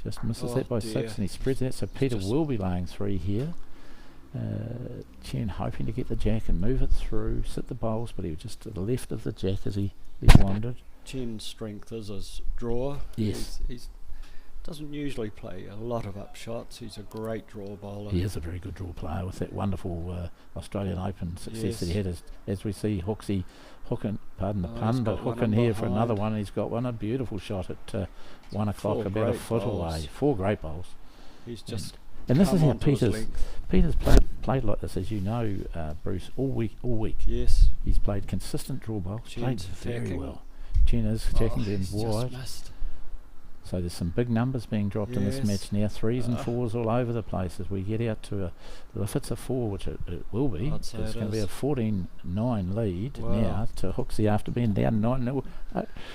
Just misses Oh that by dear. 6, and he spreads that. So Peter just- will be laying 3 here. Chen hoping to get the jack and move it through, sit the bowls, but he was just to the left of the jack as he wandered. Chen's strength is his draw. Yes. He's doesn't usually play a lot of up shots. He's a great draw bowler. He is a very good draw player with that wonderful Australian Open success that he had. As we see, Hooksy hooking, pardon the Oh, he's pun, but got one hooking in here for another behind. one. He's got one, a beautiful shot at 1 o'clock, 4 about a great foot bowls. away. 4 great bowls. He's just And this is come how onto his Peter's length. played like this, as you know, Bruce, all week. Yes. He's played consistent draw bowls, played Chen's very attacking. well. Chen is attacking them he's wide. just missed. So there's some big numbers being dropped in this Yes. match now, 3s and 4s all over the place as we get out to if it's a 4, which it will be, I'd it's say going it to be a is. 14-9 lead Wow. now to Hooksy after being down 9-0.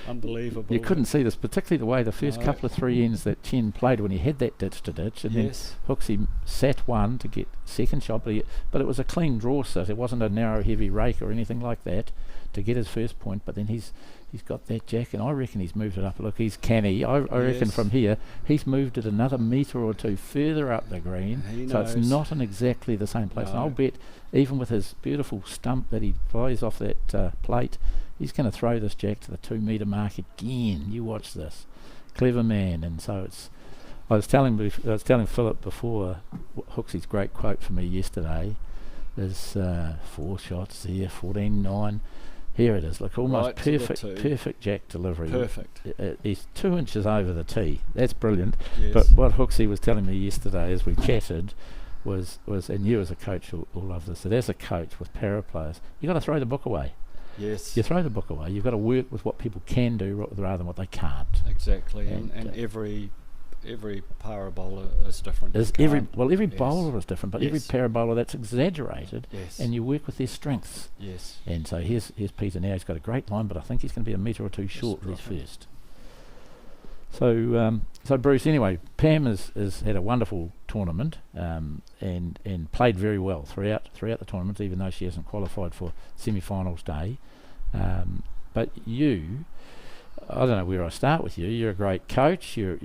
Unbelievable. You couldn't see this, particularly the way the first No. couple of 3 ends that Chen played when he had that ditch to ditch, and Yes. then Hooksy sat 1 to get second shot, but it was a clean draw sit. It wasn't a narrow heavy rake or anything like that to get his first point, but then he's got that jack, and I reckon he's moved it up. Look, he's canny. I reckon Yes. from here he's moved it another metre or 2 further up the green, He so it's knows. not in exactly the same place. And No. I'll bet, even with his beautiful stump that he flies off that plate, he's going to throw this jack to the 2 metre mark again. You watch this, clever man. And so it's. I was telling Philip before, Hooksy's great quote for me yesterday is 4 shots there, 14-9. Here it is. Look, almost Right to the perfect, tee. perfect jack delivery. Perfect. He's 2 inches over the tee. That's brilliant. Yes. But what Hooksy was telling me yesterday as we chatted was, and you as a coach will love this, that as a coach with para players, you've got to throw the book away. Yes. You throw the book away. You've got to work with what people can do rather than what they can't. Exactly. And, And every para bowler is different. There's You every can't- bowler is different, but every Yes. para bowler that's exaggerated, Yes. and you work with their strengths. Yes. And so here's Peter now. He's got a great line, but I think he's going to be a metre or 2 short with his dropping. first. So Bruce, anyway, Pam has had a wonderful tournament and played very well throughout the tournament, even though she hasn't qualified for semi-finals day. But you, I don't know where I start with you. You're a great coach. You're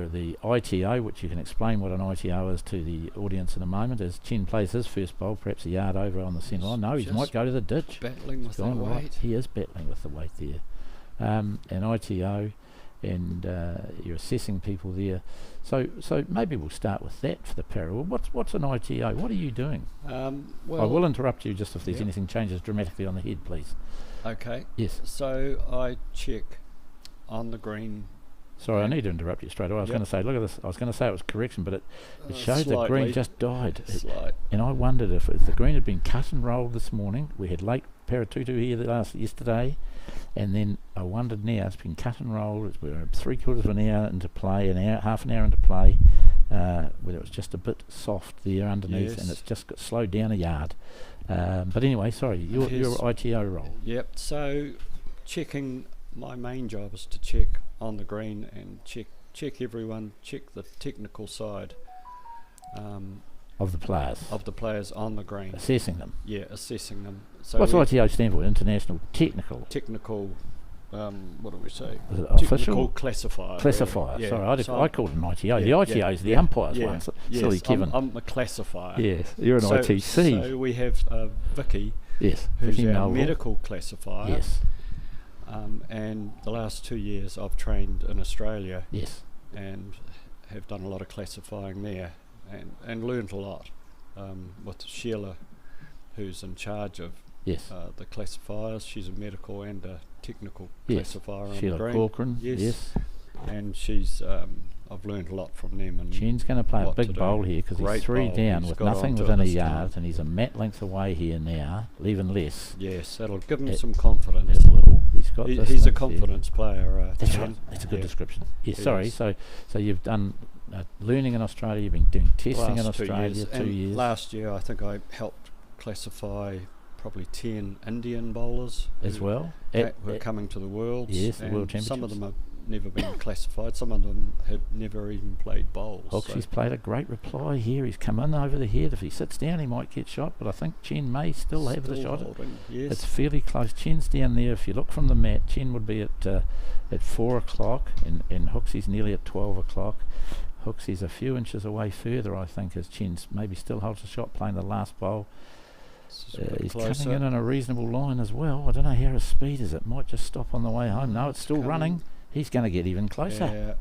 the ITO, which you can explain what an ITO is to the audience in a moment. As Chen plays his first bowl, perhaps a yard over on the centre line. No, he Just might go to the ditch. Battling with that Gone right. weight. He is battling with the weight there. An ITO, and you're assessing people there. So maybe we'll start with that for the para. Well, what's an ITO? What are you doing? Well, I will interrupt you just if there's Yep. anything changes dramatically on the head, please. Okay. Yes. So I check on the green. Sorry, I Yep. need to interrupt you straight away. I was Yep. going to say, look at this. I was going to say it was correction, but it showed the green slightly. just died. Slight. And I wondered if the green had been cut and rolled this morning. We had late Paratutu here yesterday, and then I wondered now, it's been cut and rolled. We're 3/4 of an hour into play, half an hour into play, whether it was just a bit soft there underneath, Yes. and it's just got slowed down a yard. But anyway, sorry, your ITO role. Yep. So checking. My main job is to check on the green and check everyone. Check the technical side. Of the players. Of the players on the green. Assessing them. Yeah, assessing them. So What's we- ITO stand for? International Technical. Technical, what do we say? Is it Technical official? classifier. Classifier. really. Yeah. Sorry, So I called it an ITO. yeah, The ITO is the umpires yeah, one. So, yes, silly Kevin. I'm a classifier. Yes, you're an so, ITC. So we have Vicky, Yes, who's Vicky our Melville. medical classifier. Yes, And the last 2 years I've trained in Australia yes. and have done a lot of classifying there and learned a lot with Sheila, who's in charge of Yes. the classifiers. She's a medical and a technical Yes. classifier on Sheila the green. Corcoran. Yes. Yes. And she's I've learned a lot from them. And Chen's going to play a what big to do. bowl here because he's Great 3 bowl. down He's with got nothing onto within it a this yard, time. and he's a mat length away here now, even less. Yes, that'll give him It- some confidence. It will. He's got this He's a length there. confidence player. That's Chen. right. That's a good Yeah. description. Yes. He Sorry. is. So you've done learning in Australia. You've been doing testing in Last 2 Australia. years. 2 And years last year, I think I helped classify probably 10 Indian bowlers as who well. were coming to the Worlds. Yes, the and World Some of Championships. them are never been classified. Some of them had never even played bowls. Hoxie's played a great reply here. He's come in over the head. If he sits down, he might get shot, but I think Chen may still have the shot. Holding, yes. It's fairly close. Chen's down there. If you look from the mat, Chen would be at 4 o'clock, and Hoxie's nearly at 12 o'clock. Hoxie's a few inches away further, I think, as Chen's maybe still holds a shot playing the last bowl. He's coming in a reasonable line as well. I don't know how his speed is. It might just stop on the way home. No, it's still running. He's going to get even closer. Yeah.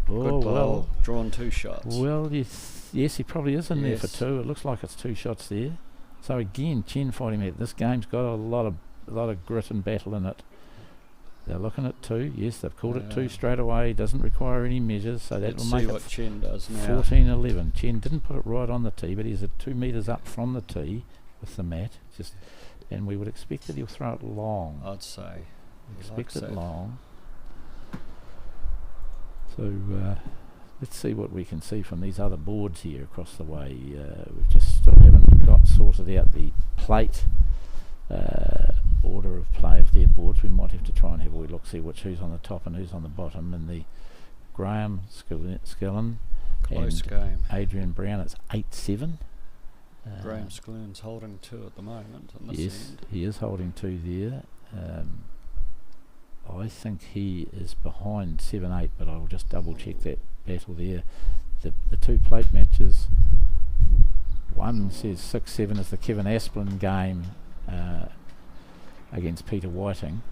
Oh, Good bowl. well. Drawn 2 shots. Well, yes, he probably is in there for 2. It looks like it's 2 shots there. So again, Chen fighting it. This game's got a lot of grit and battle in it. They're looking at 2. Yes, they've called it 2 straight away. Doesn't require any measures, so that will make it what Chen does now. 14-11. Chen didn't put it right on the tee, but he's at 2 metres up from the tee with the mat. And we would expect that he'll throw it long. I'd say. Expect it long. So let's see what we can see from these other boards here across the way. We just still haven't got sorted out the plate order of play of their boards. We might have to try and have a wee look, see who's on the top and who's on the bottom. And the Graham Skillen Close and game. Adrian Brown, it's 8-7. Graham Skillen's holding 2 at the moment. On this Yes, end. he is holding 2 there. I think he is behind 7-8, but I'll just double check that battle there. The 2 plate matches, one says 6-7 is the Kevin Asplin game against Peter Whiting.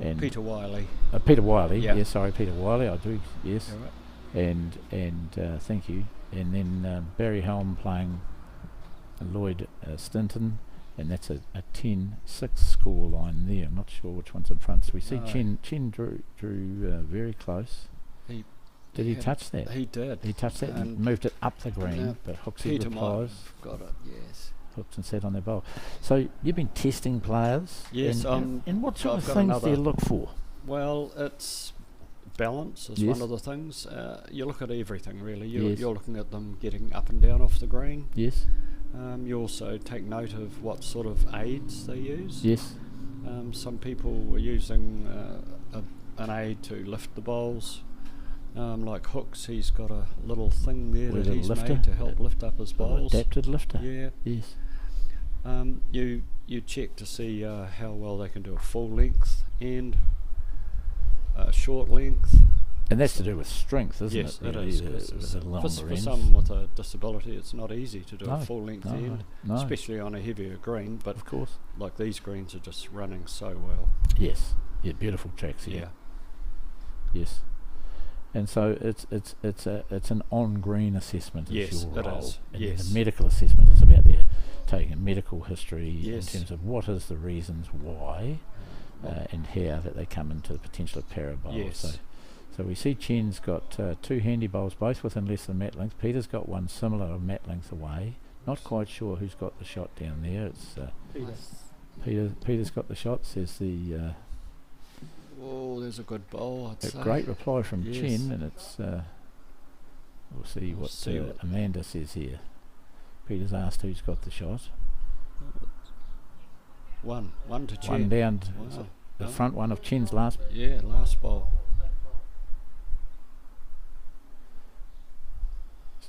And Peter Wiley. Peter Wiley, Yeah. yes, sorry, Peter Wiley, I do, yes. Right. And thank you. And then Barry Helm playing Lloyd Stinton, and that's a 10-6 score line there. I'm not sure which one's in front. So we see Chen drew very close. Did he touch that? He did. He touched that and moved it up the green, but Hoxie replies. Got it, yes. Hooked and sat on their bowl. So you've been testing players. Yes. And what sort of things do you look for? Well, it's balance is one of the things. You look at everything really. You're looking at them getting up and down off the green. Yes. You also take note of what sort of aids they use. Yes. Some people are using an aid to lift the bowls. Like Hooks, he's got a little thing there that he's made to help lift up his bowls. Adapted lifter. Yeah. Yes. You check to see how well they can do a full length and a short length. And that's to do with strength, isn't it? Yes, it is. For For some with a disability, it's not easy to do a full length end, especially on a heavier green. But of course, like these greens are just running so well. Yes, yeah, beautiful tracks here. Yeah. Yes, and so it's an on green assessment. Yes, your it role. is. And Yes. then the medical assessment is about there, taking a medical history Yes. in terms of what is the reasons why, and how that they come into the potential of para bowls. Yes. So we see Chen's got 2 handy bowls, both within less than mat length. Peter's got one similar of mat length away. Not quite sure who's got the shot down there. It's Peter's got the shot, says the... Oh, there's a good bowl, I'd say. great reply from Yes. Chen, and it's... we'll see what Amanda says here. Peter's asked who's got the shot. One to Chen. One down, Wow. the front one of Chen's last... Yeah, last bowl.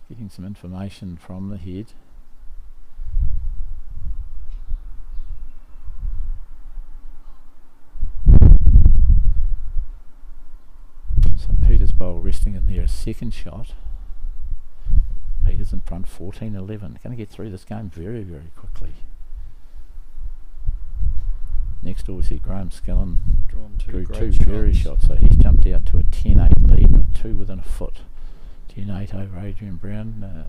Getting some information from the head. So Peter's bowl resting in there, a second shot. Peter's in front, 14-11. Going to get through this game very, very quickly. Next door we see Graham Skillen drew 2 very shots, so he's jumped out to a 10-8 lead, with 2 within a foot. 10-8 over Adrian Brown.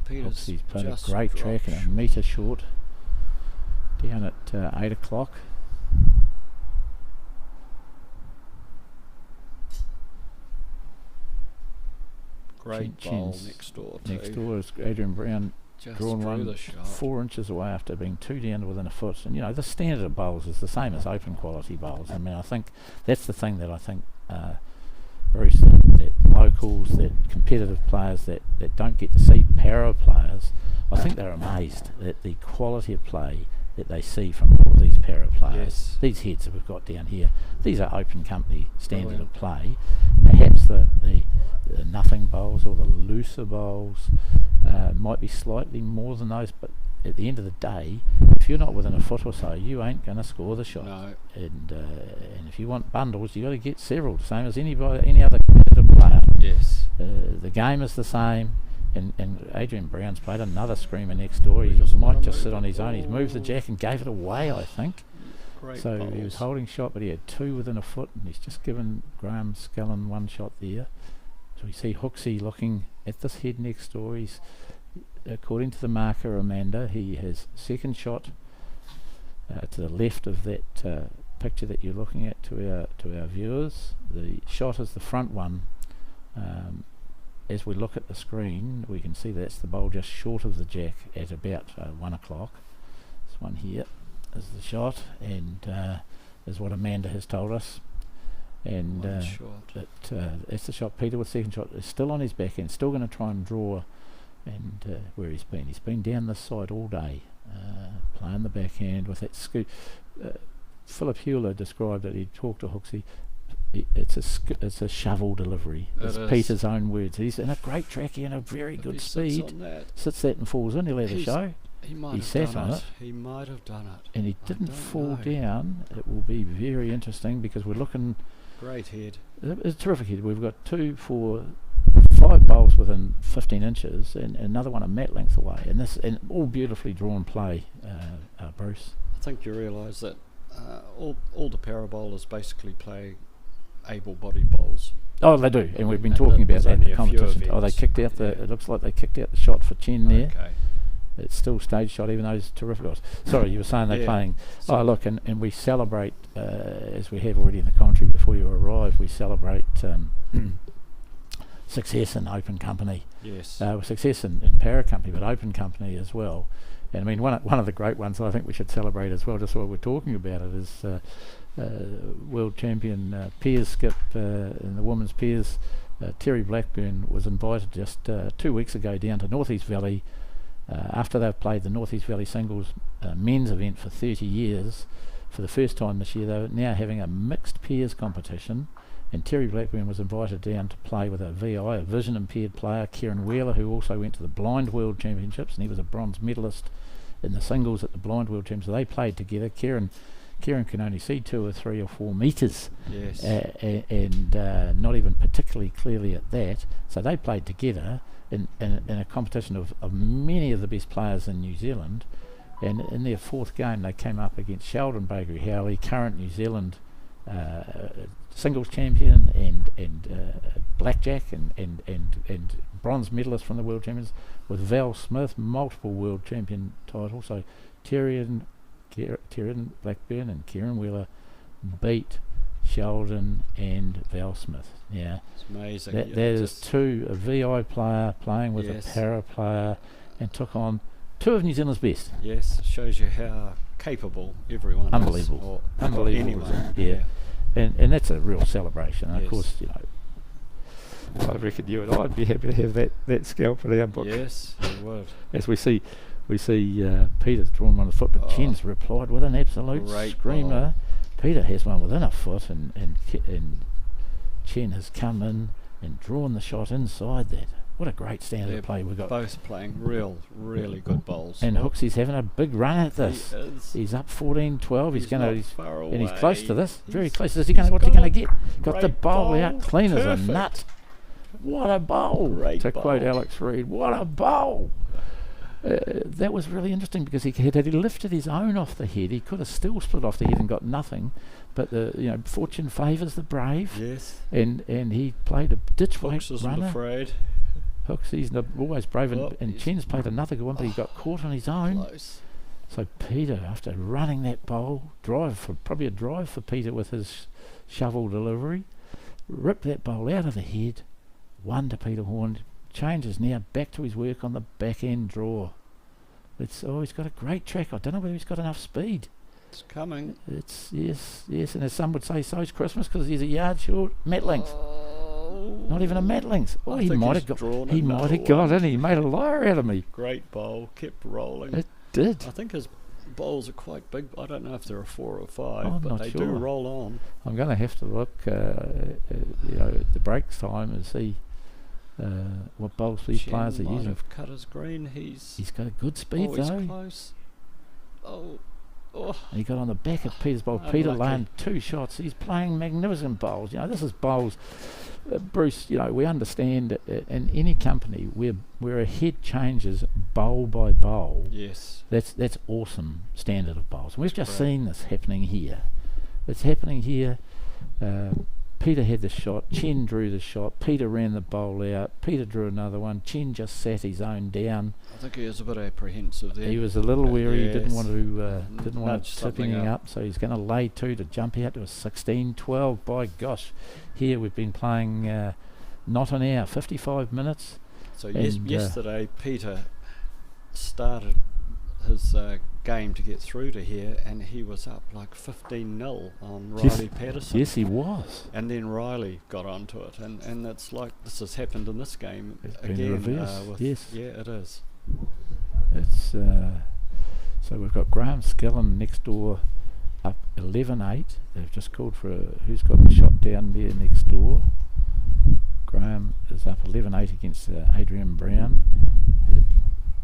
Peter's he's played a just great track and a metre short. Down at 8 o'clock. Great bowl next door too. Next door is Adrian Brown, Just drawn drew one the shot. 4 inches away after being 2 down to within a foot. And the standard of bowls is the same as open quality bowls. I mean, I think that's the thing that I think Bruce, that locals, that competitive players that don't get to see para players, I think they're amazed at the quality of play that they see from all of these para players. Yes. These heads that we've got down here, these are open company standard of play, perhaps the nothing bowls or the looser bowls might be slightly more than those, but at the end of the day, if you're not within a foot or so, you ain't going to score the shot. No. And if you want bundles, you got to get several, same as any other competitive player. Yes. The game is the same. And Adrian Brown's played another screamer next door. He might just sit on his own. He's moved the jack and gave it away, I think. Great So bowls. he was holding shot, but he had two within a foot, and he's just given Graham Scullin one shot there. So we see Hooksy looking at this head next door. He's, according to the marker Amanda, he has second shot to the left of that picture that you're looking at to our viewers. The shot is the front one. As we look at the screen, we can see that's the bowl just short of the jack at about 1 o'clock. This one here is the shot, and is what Amanda has told us. And that's the shot. Peter with second shot is still on his back end, still going to try and draw. And where he's been down this side all day, playing the backhand with that scoop. Philip Hewler described it. He talked to Hooksy. It's a shovel delivery. It's Peter's own words. He's in a great track and a very good speed. Sits that and falls in. He'll have a show. He sat on it. He might have done it. And he didn't fall down. It will be very interesting because we're looking. Great head. It's a terrific head. We've got 2, 4, 5 bowls within 15 inches and another one a mat length away. And all beautifully drawn play, Bruce. I think you realise that all the para bowlers basically play able-bodied bowls. Oh, they do, and we've been talking about that in the competition. They kicked out it looks like they kicked out the shot for Chen there. Okay. It's still stage shot, even though it's terrific. Sorry, you were saying they're playing. So look, and we celebrate, as we have already in the commentary before you arrived, we celebrate success in open company. Yes. Success in para company, but open company as well. And I mean, one of the great ones I think we should celebrate as well, just while we're talking about it, is world champion pairs skip in the women's pairs. Terry Blackburn was invited just 2 weeks ago down to North East Valley after they've played the North East Valley singles men's event for 30 years. For the first time this year, they're now having a mixed pairs competition, and Terry Blackburn was invited down to play with a VI, a vision impaired player, Kieran Wheeler, who also went to the Blind World Championships, and he was a bronze medalist in the singles at the Blind World Championships. So they played together. Kieran can only see 2 or 3 or 4 metres, yes. and not even particularly clearly at that. So they played together in a competition of many of the best players in New Zealand. And in their fourth game, they came up against Sheldon Bakery Howley, current New Zealand singles champion and blackjack and bronze medalist from the World Champions, with Val Smith, multiple World Champion titles. So Tyrion Blackburn and Kieran Wheeler beat Sheldon and Val Smith. Yeah, it's amazing. That is a VI player playing with a para player, and took on 2 of New Zealand's best. Yes, shows you how capable everyone Unbelievable. is. Unbelievable. Anyone. Yeah. And that's a real celebration. And yes. Of course, I reckon you and I'd be happy to have that scalp in our book. Yes, you would. As we see Peter's drawn one of the foot, but Chen's replied with an absolute screamer. Peter has one within a foot, and Chen has come in and drawn the shot inside that. What a great standard of play we've got. Both playing really good bowls. And Hooksy's having a big run at this. He's up 14-12. He's far away. And he's close to this. Very close. What's he going to get? Got the bowl out clean as a nut. What a bowl! To quote Alex Reid, what a bowl! That was really interesting because had he lifted his own off the head, he could have still split off the head and got nothing. But fortune favours the brave. Yes. And he played a ditch-weight runner. Afraid. He's always brave, and Chen's played another good one, but he got caught on his own. Close. So Peter, after running that bowl, probably a drive for Peter with his shovel delivery, ripped that bowl out of the head, won to Peter Horn, changes now back to his work on the back end draw. He's got a great track. I don't know whether he's got enough speed. It's coming. It's yes, and as some would say, so's Christmas, because he's a yard short mat length. Not even a mat length. Oh, he might have got in. He made a liar out of me. Great bowl, kept rolling. It did. I think his bowls are quite big. I don't know if there are 4 or 5, I'm but not they do sure. roll on. I'm going to have to look, at the breaks time and see what bowls these Chen players are might using. have cut his green. He's Got a good speed he's though. close. Oh, And he got on the back of Peter's bowl. Peter Unlucky. laying 2 shots. He's playing magnificent bowls. This is bowls. Bruce, we understand in any company where a head changes bowl by bowl. yes. That's awesome standard of bowls. And we've just Right. seen this happening here. It's happening here. Peter had the shot. Chen drew the shot. Peter ran the bowl out. Peter drew another one. Chen just sat his own down. I think he was a bit apprehensive there. He was a little wary. He didn't want Yes. to Nudge tip something anything up. up. So he's going to lay 2 to jump out to a 16-12. By gosh, here we've been playing not an hour, 55 minutes. So And, yesterday Peter started his game to get through to here, and he was up like 15-0 on Yes. Riley Patterson. Yes, he was. And then Riley got onto it, and it's like this has happened in this game It's been again. reversed, yes. Yeah, it is. It's so we've got Graham Skillen next door up 11-8. They've just called for who's got the shot down there next door. Graham is up 11-8 against Adrian Brown.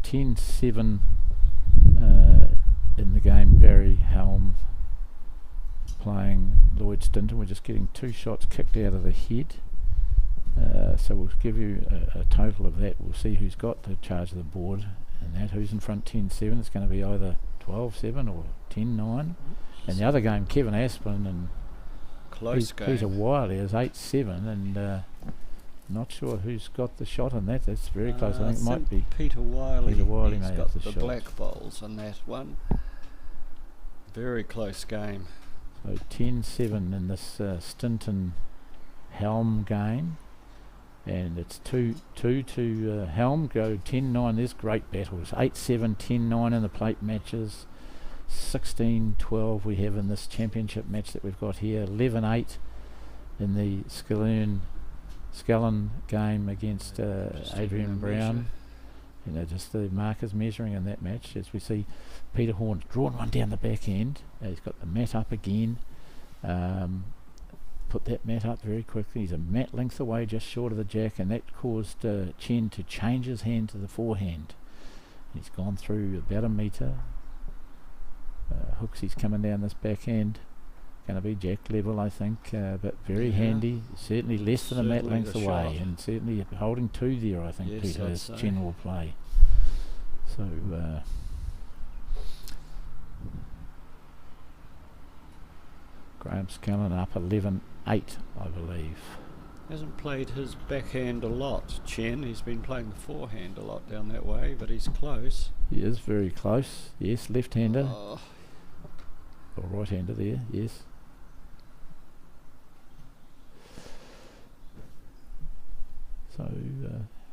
10-7 in the game. Barry Helm playing Lloyd Stinton. We're just getting 2 shots kicked out of the head. So we'll give you a total of that. We'll see who's got the charge of the board and that. Who's in front 10-7. It's going to be either 12-7 or 10-9. And the other game, Kevin Asplin, and Close game. he's a wily, is 8-7, and not sure who's got the shot on that. That's very close. I think it might be Peter Wiley. Peter Wiley He's may got have the the shot. black bowls on that one. Very close game. So 10-7 in this Stinton Helm game, and it's 2 to Helm. Go 10-9. There's great battles. 8-7, 10-9 in the plate matches. 16-12 we have in this championship match that we've got here. 11-8 in the Skellen game against Just having Adrian a Brown. Just the markers measuring in that match as we see Peter Horn's drawn one down the back end. He's got the mat up again. Put that mat up very quickly. He's a mat length away, just short of the jack, and that caused Chen to change his hand to the forehand. He's gone through about a metre. Hooksy's coming down this backhand. Going to be jack level, I think, but very Yeah. handy. Certainly less than a mat Certainly length the away, shot. and certainly holding 2 there, I think, Yes, Peter, I'd as say. general play. So, Graham Skellen up 11-8, I believe. Hasn't played his backhand a lot, Chen. He's been playing the forehand a lot down that way, but he's close. He is very close. Yes, left-hander Oh, or right-hander there. Yes. So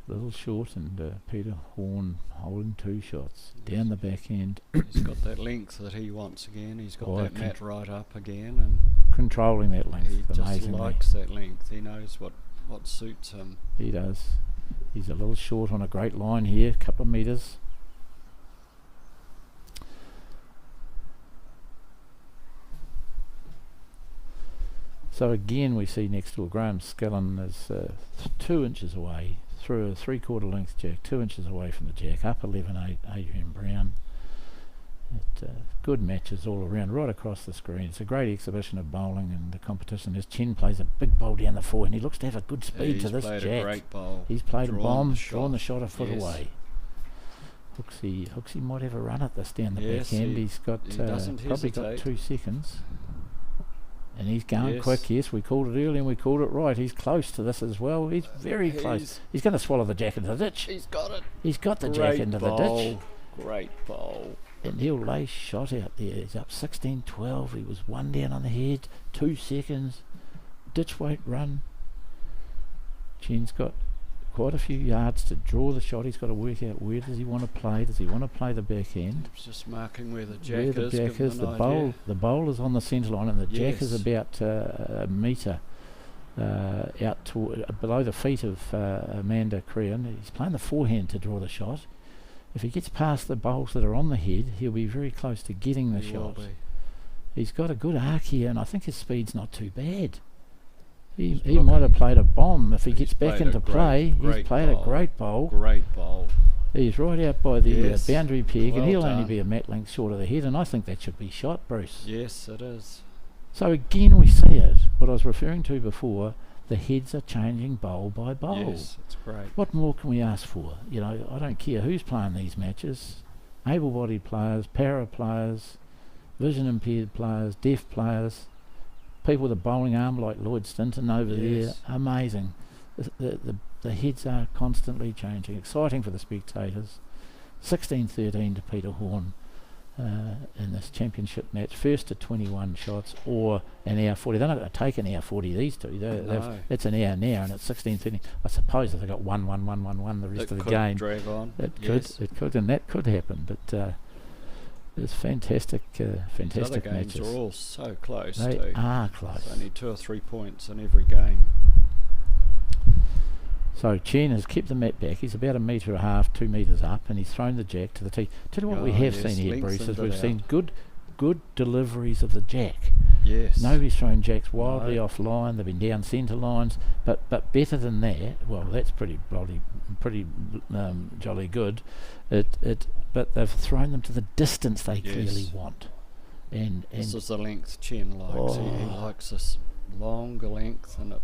little short, and Peter Horn holding 2 shots down the backhand, he's got that length that he wants again. He's got Oh, I that can- mat right up again, and controlling that he length just amazingly. likes that length. He knows what suits him. He does. He's a little short on a great line here, couple of metres. So again we see next door Graham Skellen is 2 inches away through a 3/4 length jack, 2 inches away from the jack, up 11-8, Adrian Brown. Good matches all around, right across the screen. It's a great exhibition of bowling and the competition. As Chen plays a big bowl down the forehand, he looks to have a good speed He's to this played jack. a great bowl. He's played a Drawn bomb, the drawn the shot. shot a foot Yes. away. Hooksy might have a run at this down the Yes, backhand. he He's got doesn't probably got hesitate. 2 seconds. And he's going Yes. quick. Yes, we called it early and we called it right. He's close to this as well. He's very close. He's going to swallow the jack into the ditch. He's got it. He's got the jack into the ditch. Great bowl. And he'll lay shot out there. He's up 16-12. He was 1 down on the head. 2 seconds. Ditch won't run. Chen's got quite a few yards to draw the shot. He's got to work out where does he want to play. Does he want to play the backhand? It's just marking where the jack Where the is. jack give is. him The an bowl. idea. The bowl is on the centre line, and the jack is Yes. about a metre out to below the feet of Amanda Crean. He's playing the forehand to draw the shot. If he gets past the bowls that are on the head, he'll be very close to getting the He will shot. be. He's got a good arc here, and I think his speed's not too bad. He He's might have looking- played a bomb if he he's gets back played a into great- play. He's great played a bowl. great bowl. Great bowl. He's right out by the Yes. boundary peg, and Well he'll only done. be a mat length short of the head, and I think that should be shot, Bruce. Yes, it is. So again, we see it. What I was referring to before, the heads are changing bowl by bowl. Yes, it's great. What more can we ask for? You know, I don't care who's playing these matches. Able-bodied players, para players, vision impaired players, deaf players, people with a bowling arm like Lloyd Stinton over Yes. there. Amazing. The heads are constantly changing. Exciting for the spectators. 16-13 to Peter Horn in this championship match. First to 21 shots or an hour 40. They're not going to take an hour 40, these two. No. It's an hour now, and it's 16-13. I suppose if they got 1-1, 1-1, the rest It of the could game. drag on. It Yes. could, and that could happen. But it's fantastic The other fantastic games matches. are all so close They too. are close. It's only 2 or 3 points in every game. So Chen has kept the mat back. He's about 1.5 metres, 2 metres up, and he's thrown the jack to the tee. Tell you what we Oh, have yes, seen here, Bruce, is lengthened we've it seen out. good deliveries of the jack. Yes. Nobody's thrown jacks wildly No. off line. They've been down centre lines, but better than that. Well, that's pretty jolly good. But they've thrown them to the distance they Yes. clearly want. And This is the length Chen likes. He Oh. likes this longer length, and it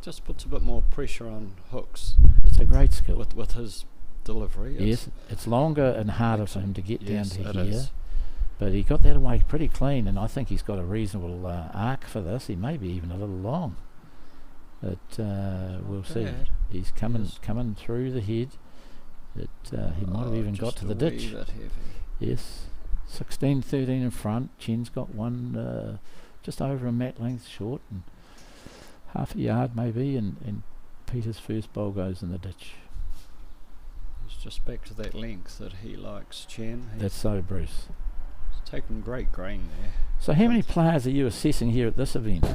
just puts a bit more pressure on hooks it's a great skill. with his delivery. Yes, it's longer and harder for him to get Yes, down it to here. is. But he got that away pretty clean, and I think he's got a reasonable arc for this. He may be even a little long. But we'll see. bad. He's coming Yes. through the head. He might have even got just to a the ditch. wee bit heavy. Yes, 16-13 in front. Chen's got one just over a mat length short, and half a yard maybe, and Peter's first bowl goes in the ditch. It's just back to that length that he likes, Chen. That's so, Bruce. He's taken great grain there. So how many players are you assessing here at this event?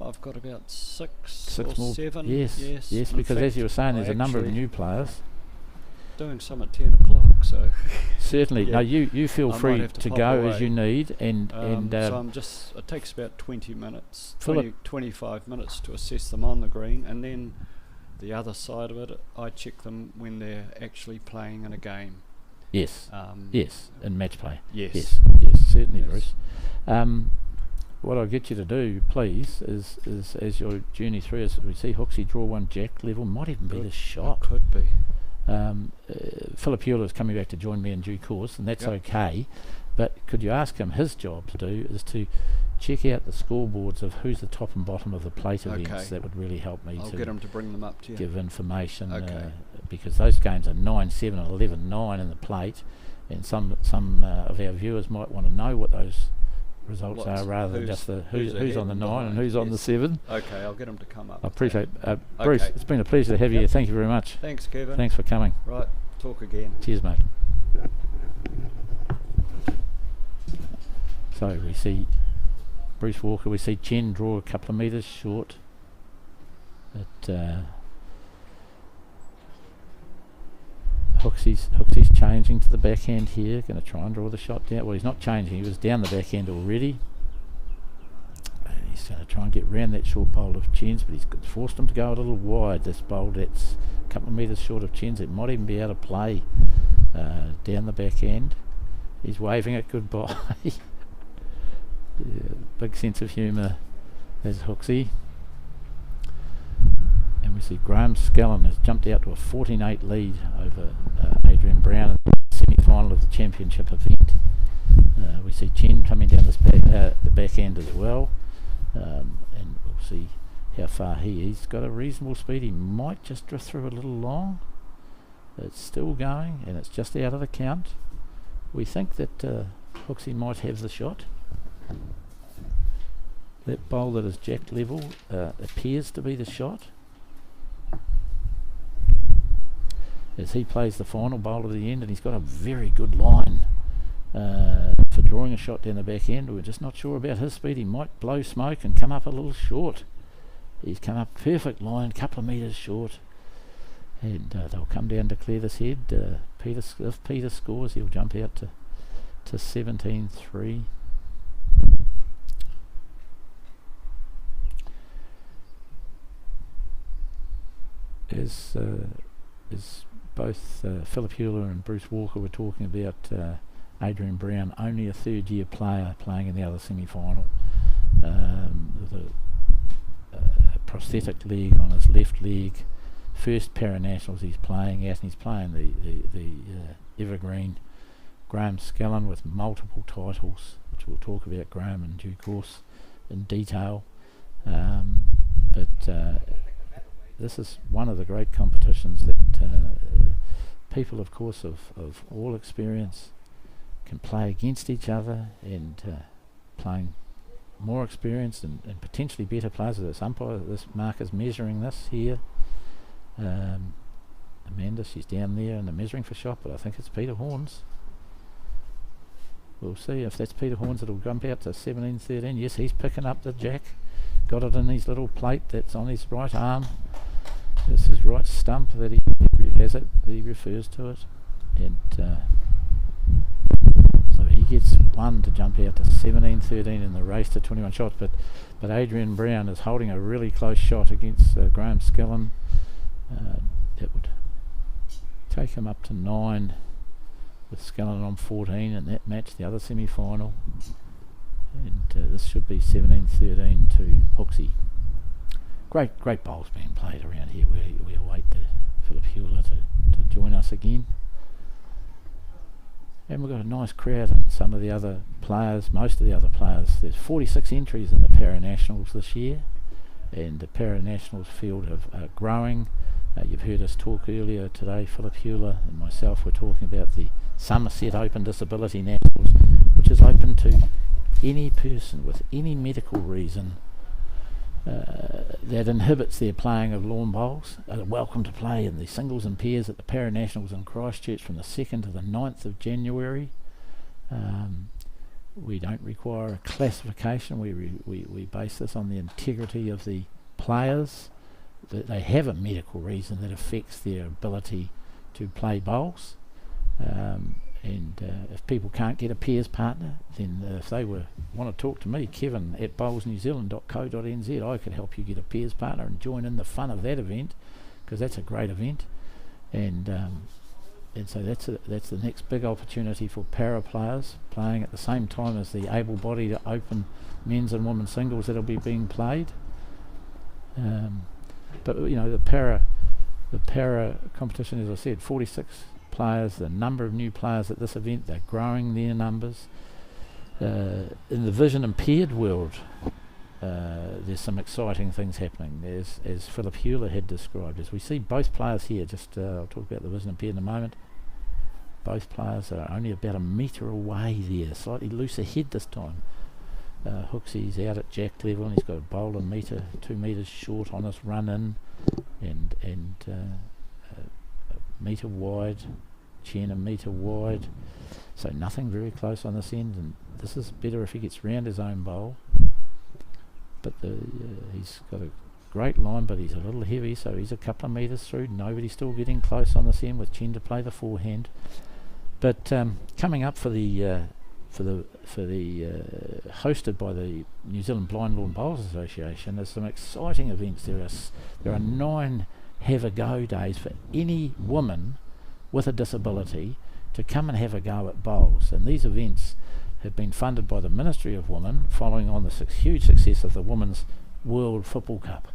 I've got about six Six or more. 7. Yes, In because as fact, you were saying, I there's a number of actually new players. doing some at 10 o'clock, so Certainly. Yeah. No, you feel I might free have to to pop go as away. you need, and so I'm just, it takes about 20 minutes, Philip- 25 minutes to assess them on the green, and then the other side of it, I check them when they're actually playing in a game. yes, in match play. Yes. Yes, certainly, Yes. Bruce. What I'll get you to do, please, is as your journey through, as we see Hooksy draw one jack level, might even be Good. the shot. Could be. Philip Euler is coming back to join me in due course, and that's Yep. okay. But could you ask him, his job to do is to check out the scoreboards of who's the top and bottom of the plate events. Okay. That would really help me I'll to get him to bring them up to you. give information, Okay. because those games are 9-7 and 11-9 in the plate, and some of our viewers might want to know what those results What's- are, rather than who's- just the who's who's on ahead the and 9 and behind, who's on the yes. 7. Okay, I'll get him to come up. I with appreciate that. Bruce, Okay. it's been a pleasure to have you Yep. here. Thank you very much. Thanks, Kevin. Thanks for coming. Right, talk again. Cheers, mate. So we see Bruce Walker, we see Chen draw a couple of metres short. But Hooksy's changing to the backhand here, going to try and draw the shot down. Well, he's not changing, he was down the backhand already. And he's going to try and get round that short bowl of Chen's, but he's forced him to go a little wide. This bowl that's a couple of metres short of Chen's, it might even be out of play down the backhand. He's waving it goodbye. Yeah, big sense of humour as Hooksy. And we see Graham Scallon has jumped out to a 14-8 lead over Adrian Brown in the semi-final of the championship event. We see Chen coming down the back end as well, and we'll see how far he's got a reasonable speed. He might just drift through a little long. It's still going, and it's just out of the count. We think that Hooksy might have the shot. That bowl that is jack level appears to be the shot. As he plays the final bowl of the end, and he's got a very good line for drawing a shot down the back end. We're just not sure about his speed. He might blow smoke and come up a little short. He's come up perfect line, couple of metres short, and they'll come down to clear this head. If Peter scores, he'll jump out to 17-3. As both Philip Hewler and Bruce Walker were talking about, Adrian Brown, only a third-year player playing in the other semi-final. With a prosthetic leg on his left leg. First para-nationals he's playing at, and he's playing the evergreen Graham Skellen with multiple titles, which we'll talk about Graham in due course in detail. But this is one of the great competitions that people, of course, of all experience can play against each other, and playing more experienced and potentially better players. This umpire, this marker's measuring this here. Amanda, she's down there in the measuring for shot, but I think it's Peter Horns. We'll see if that's Peter Horns. It'll jump out to 17-13. Yes, he's picking up the jack. Got it in his little plate that's on his right arm. It's his right stump that he has it, that he refers to it. And so he gets one to jump out to 17-13 in the race to 21 shots. But Adrian Brown is holding a really close shot against Graham Skellen. That would take him up to 9 with Skellen on 14 in that match, the other semi-final. And this should be 17-13 to Hooksy. Great bowls being played around here. We await Philip Hewler to join us again. And we've got a nice crowd, and some of the other players, most of the other players. There's 46 entries in the Para-Nationals this year, and the Para-Nationals field are growing. You've heard us talk earlier today, Philip Hewler and myself were talking about the Somerset Open Disability Nationals, which is open to any person with any medical reason that inhibits their playing of lawn bowls. Are welcome to play in the singles and pairs at the Para-Nationals in Christchurch from the 2nd to the 9th of January. We don't require a classification. We base this on the integrity of the players, that they have a medical reason that affects their ability to play bowls. And if people can't get a pairs partner, then if they want to talk to me, Kevin at bowlsnewzealand.co.nz, I could help you get a pairs partner and join in the fun of that event, because that's a great event. And so that's the next big opportunity for para players playing at the same time as the able-bodied open men's and women's singles that'll be being played. But you know, the para competition, as I said, 46 players, the number of new players at this event, they're growing their numbers. In the vision impaired world, there's some exciting things happening. As Philip Hewler had described, as we see both players here, I'll talk about the vision impaired in a moment. Both players are only about a metre away there, slightly looser head this time. Hooksy's out at jack level, and he's got a bowl a metre, 2 metres short on his run in, and a metre wide, Chen a metre wide, so nothing very close on this end. And this is better if he gets round his own bowl. But he's got a great line, but he's a little heavy, so he's a couple of metres through. Nobody's still getting close on this end with Chen to play the forehand. But coming up for the hosted by the New Zealand Blind Lawn Bowls Association, there's some exciting events. There are 9 have a go days for any woman with a disability to come and have a go at bowls, and these events have been funded by the Ministry of Women following on the huge success of the Women's World Football Cup,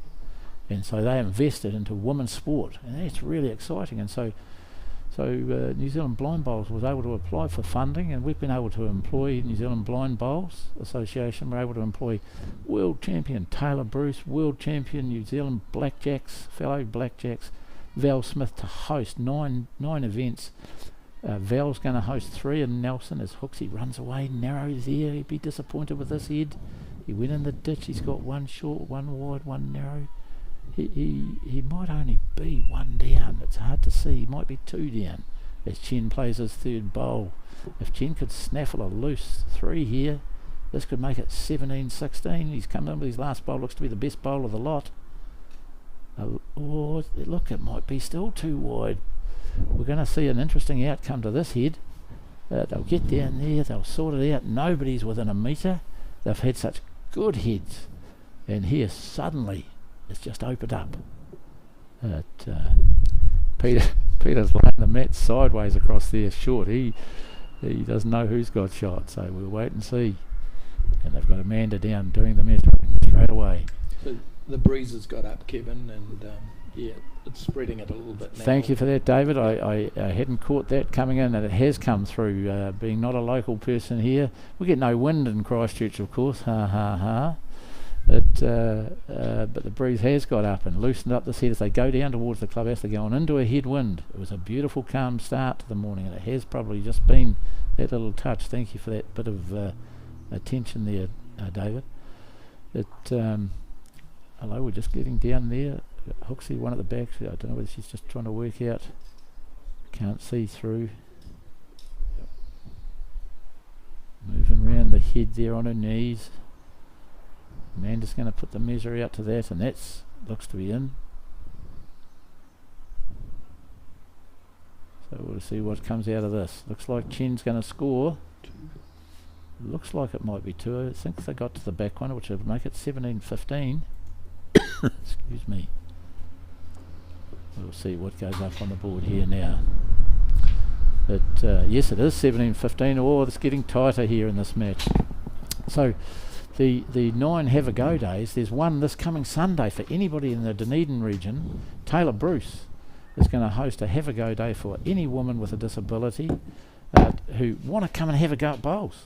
and so they invested into women's sport, and that's really exciting. And so New Zealand Blind Bowls was able to apply for funding, and we've been able to employ New Zealand Blind Bowls Association. We're able to employ world champion Taylor Bruce, world champion New Zealand Blackjacks, fellow Blackjacks, Val Smith, to host nine events. Val's going to host 3 in Nelson as Hooksy runs away narrow there. He'd be disappointed with this head. He went in the ditch. He's got 1 short, 1 wide, 1 narrow. He might only be 1 down. It's hard to see. He might be 2 down as Chen plays his 3rd bowl. If Chen could snaffle a loose 3 here, this could make it 17-16. He's come in with his last bowl. Looks to be the best bowl of the lot. Oh, look, it might be still too wide. We're going to see an interesting outcome to this head. They'll get down there, they'll sort it out. Nobody's within a metre. They've had such good heads. And here suddenly it's just opened up. Peter's laying the mat sideways across there short. He doesn't know who's got shot, so we'll wait and see. And they've got Amanda down doing the measuring straight away. So the breeze has got up, Kevin, and it's spreading it a little bit now. Thank you for that, David. I hadn't caught that coming in, and it has come through. Being not a local person here, we get no wind in Christchurch, of course. Ha ha ha. But the breeze has got up and loosened up the head as they go down towards the clubhouse. They're going into a headwind. It was a beautiful, calm start to the morning, and it has probably just been that little touch. Thank you for that bit of attention there, David. Hello, we're just getting down there. Hooksy, one at the back. I don't know whether she's just trying to work out. Can't see through. Moving around the head there on her knees. Amanda's going to put the measure out to that, and that's looks to be in. So we'll see what comes out of this. Looks like Chen's going to score. Looks like it might be 2. I think they got to the back one, which would make it 17-15. Excuse me. We'll see what goes up on the board here now. But yes, it is 17-15. Oh, it's getting tighter here in this match. So the 9 Have a Go days, there's one this coming Sunday for anybody in the Dunedin region. Taylor Bruce is going to host a Have a Go day for any woman with a disability who want to come and have a go at bowls.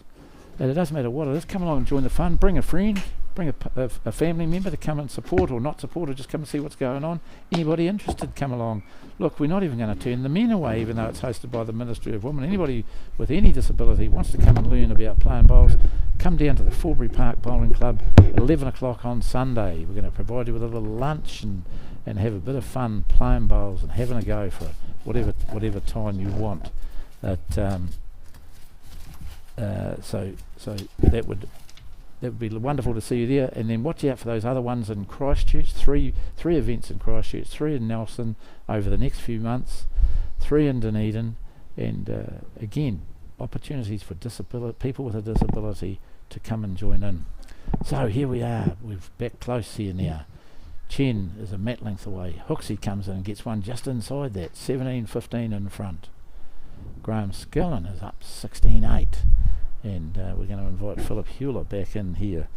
And it doesn't matter what it is, come along and join the fun. Bring a friend, bring a family member to come and support or not support, or just come and see what's going on. Anybody interested, come along. Look, we're not even going to turn the men away, even though it's hosted by the Ministry of Women. Anybody with any disability wants to come and learn about playing bowls, come down to the Forbury Park Bowling Club at 11 o'clock on Sunday. We're going to provide you with a little lunch and have a bit of fun playing bowls and having a go for whatever time you want. So that would be wonderful to see you there. And then watch out for those other ones in Christchurch. Three events in Christchurch, 3 in Nelson over the next few months, 3 in Dunedin, and again, opportunities for people with a disability to come and join in. So here we are. We're back close here now. Chen is a mat length away. Hooksy comes in and gets one just inside that, 17-15 in front. Graham Skillen is up 16-8. And we're going to invite Philip Hewler back in here.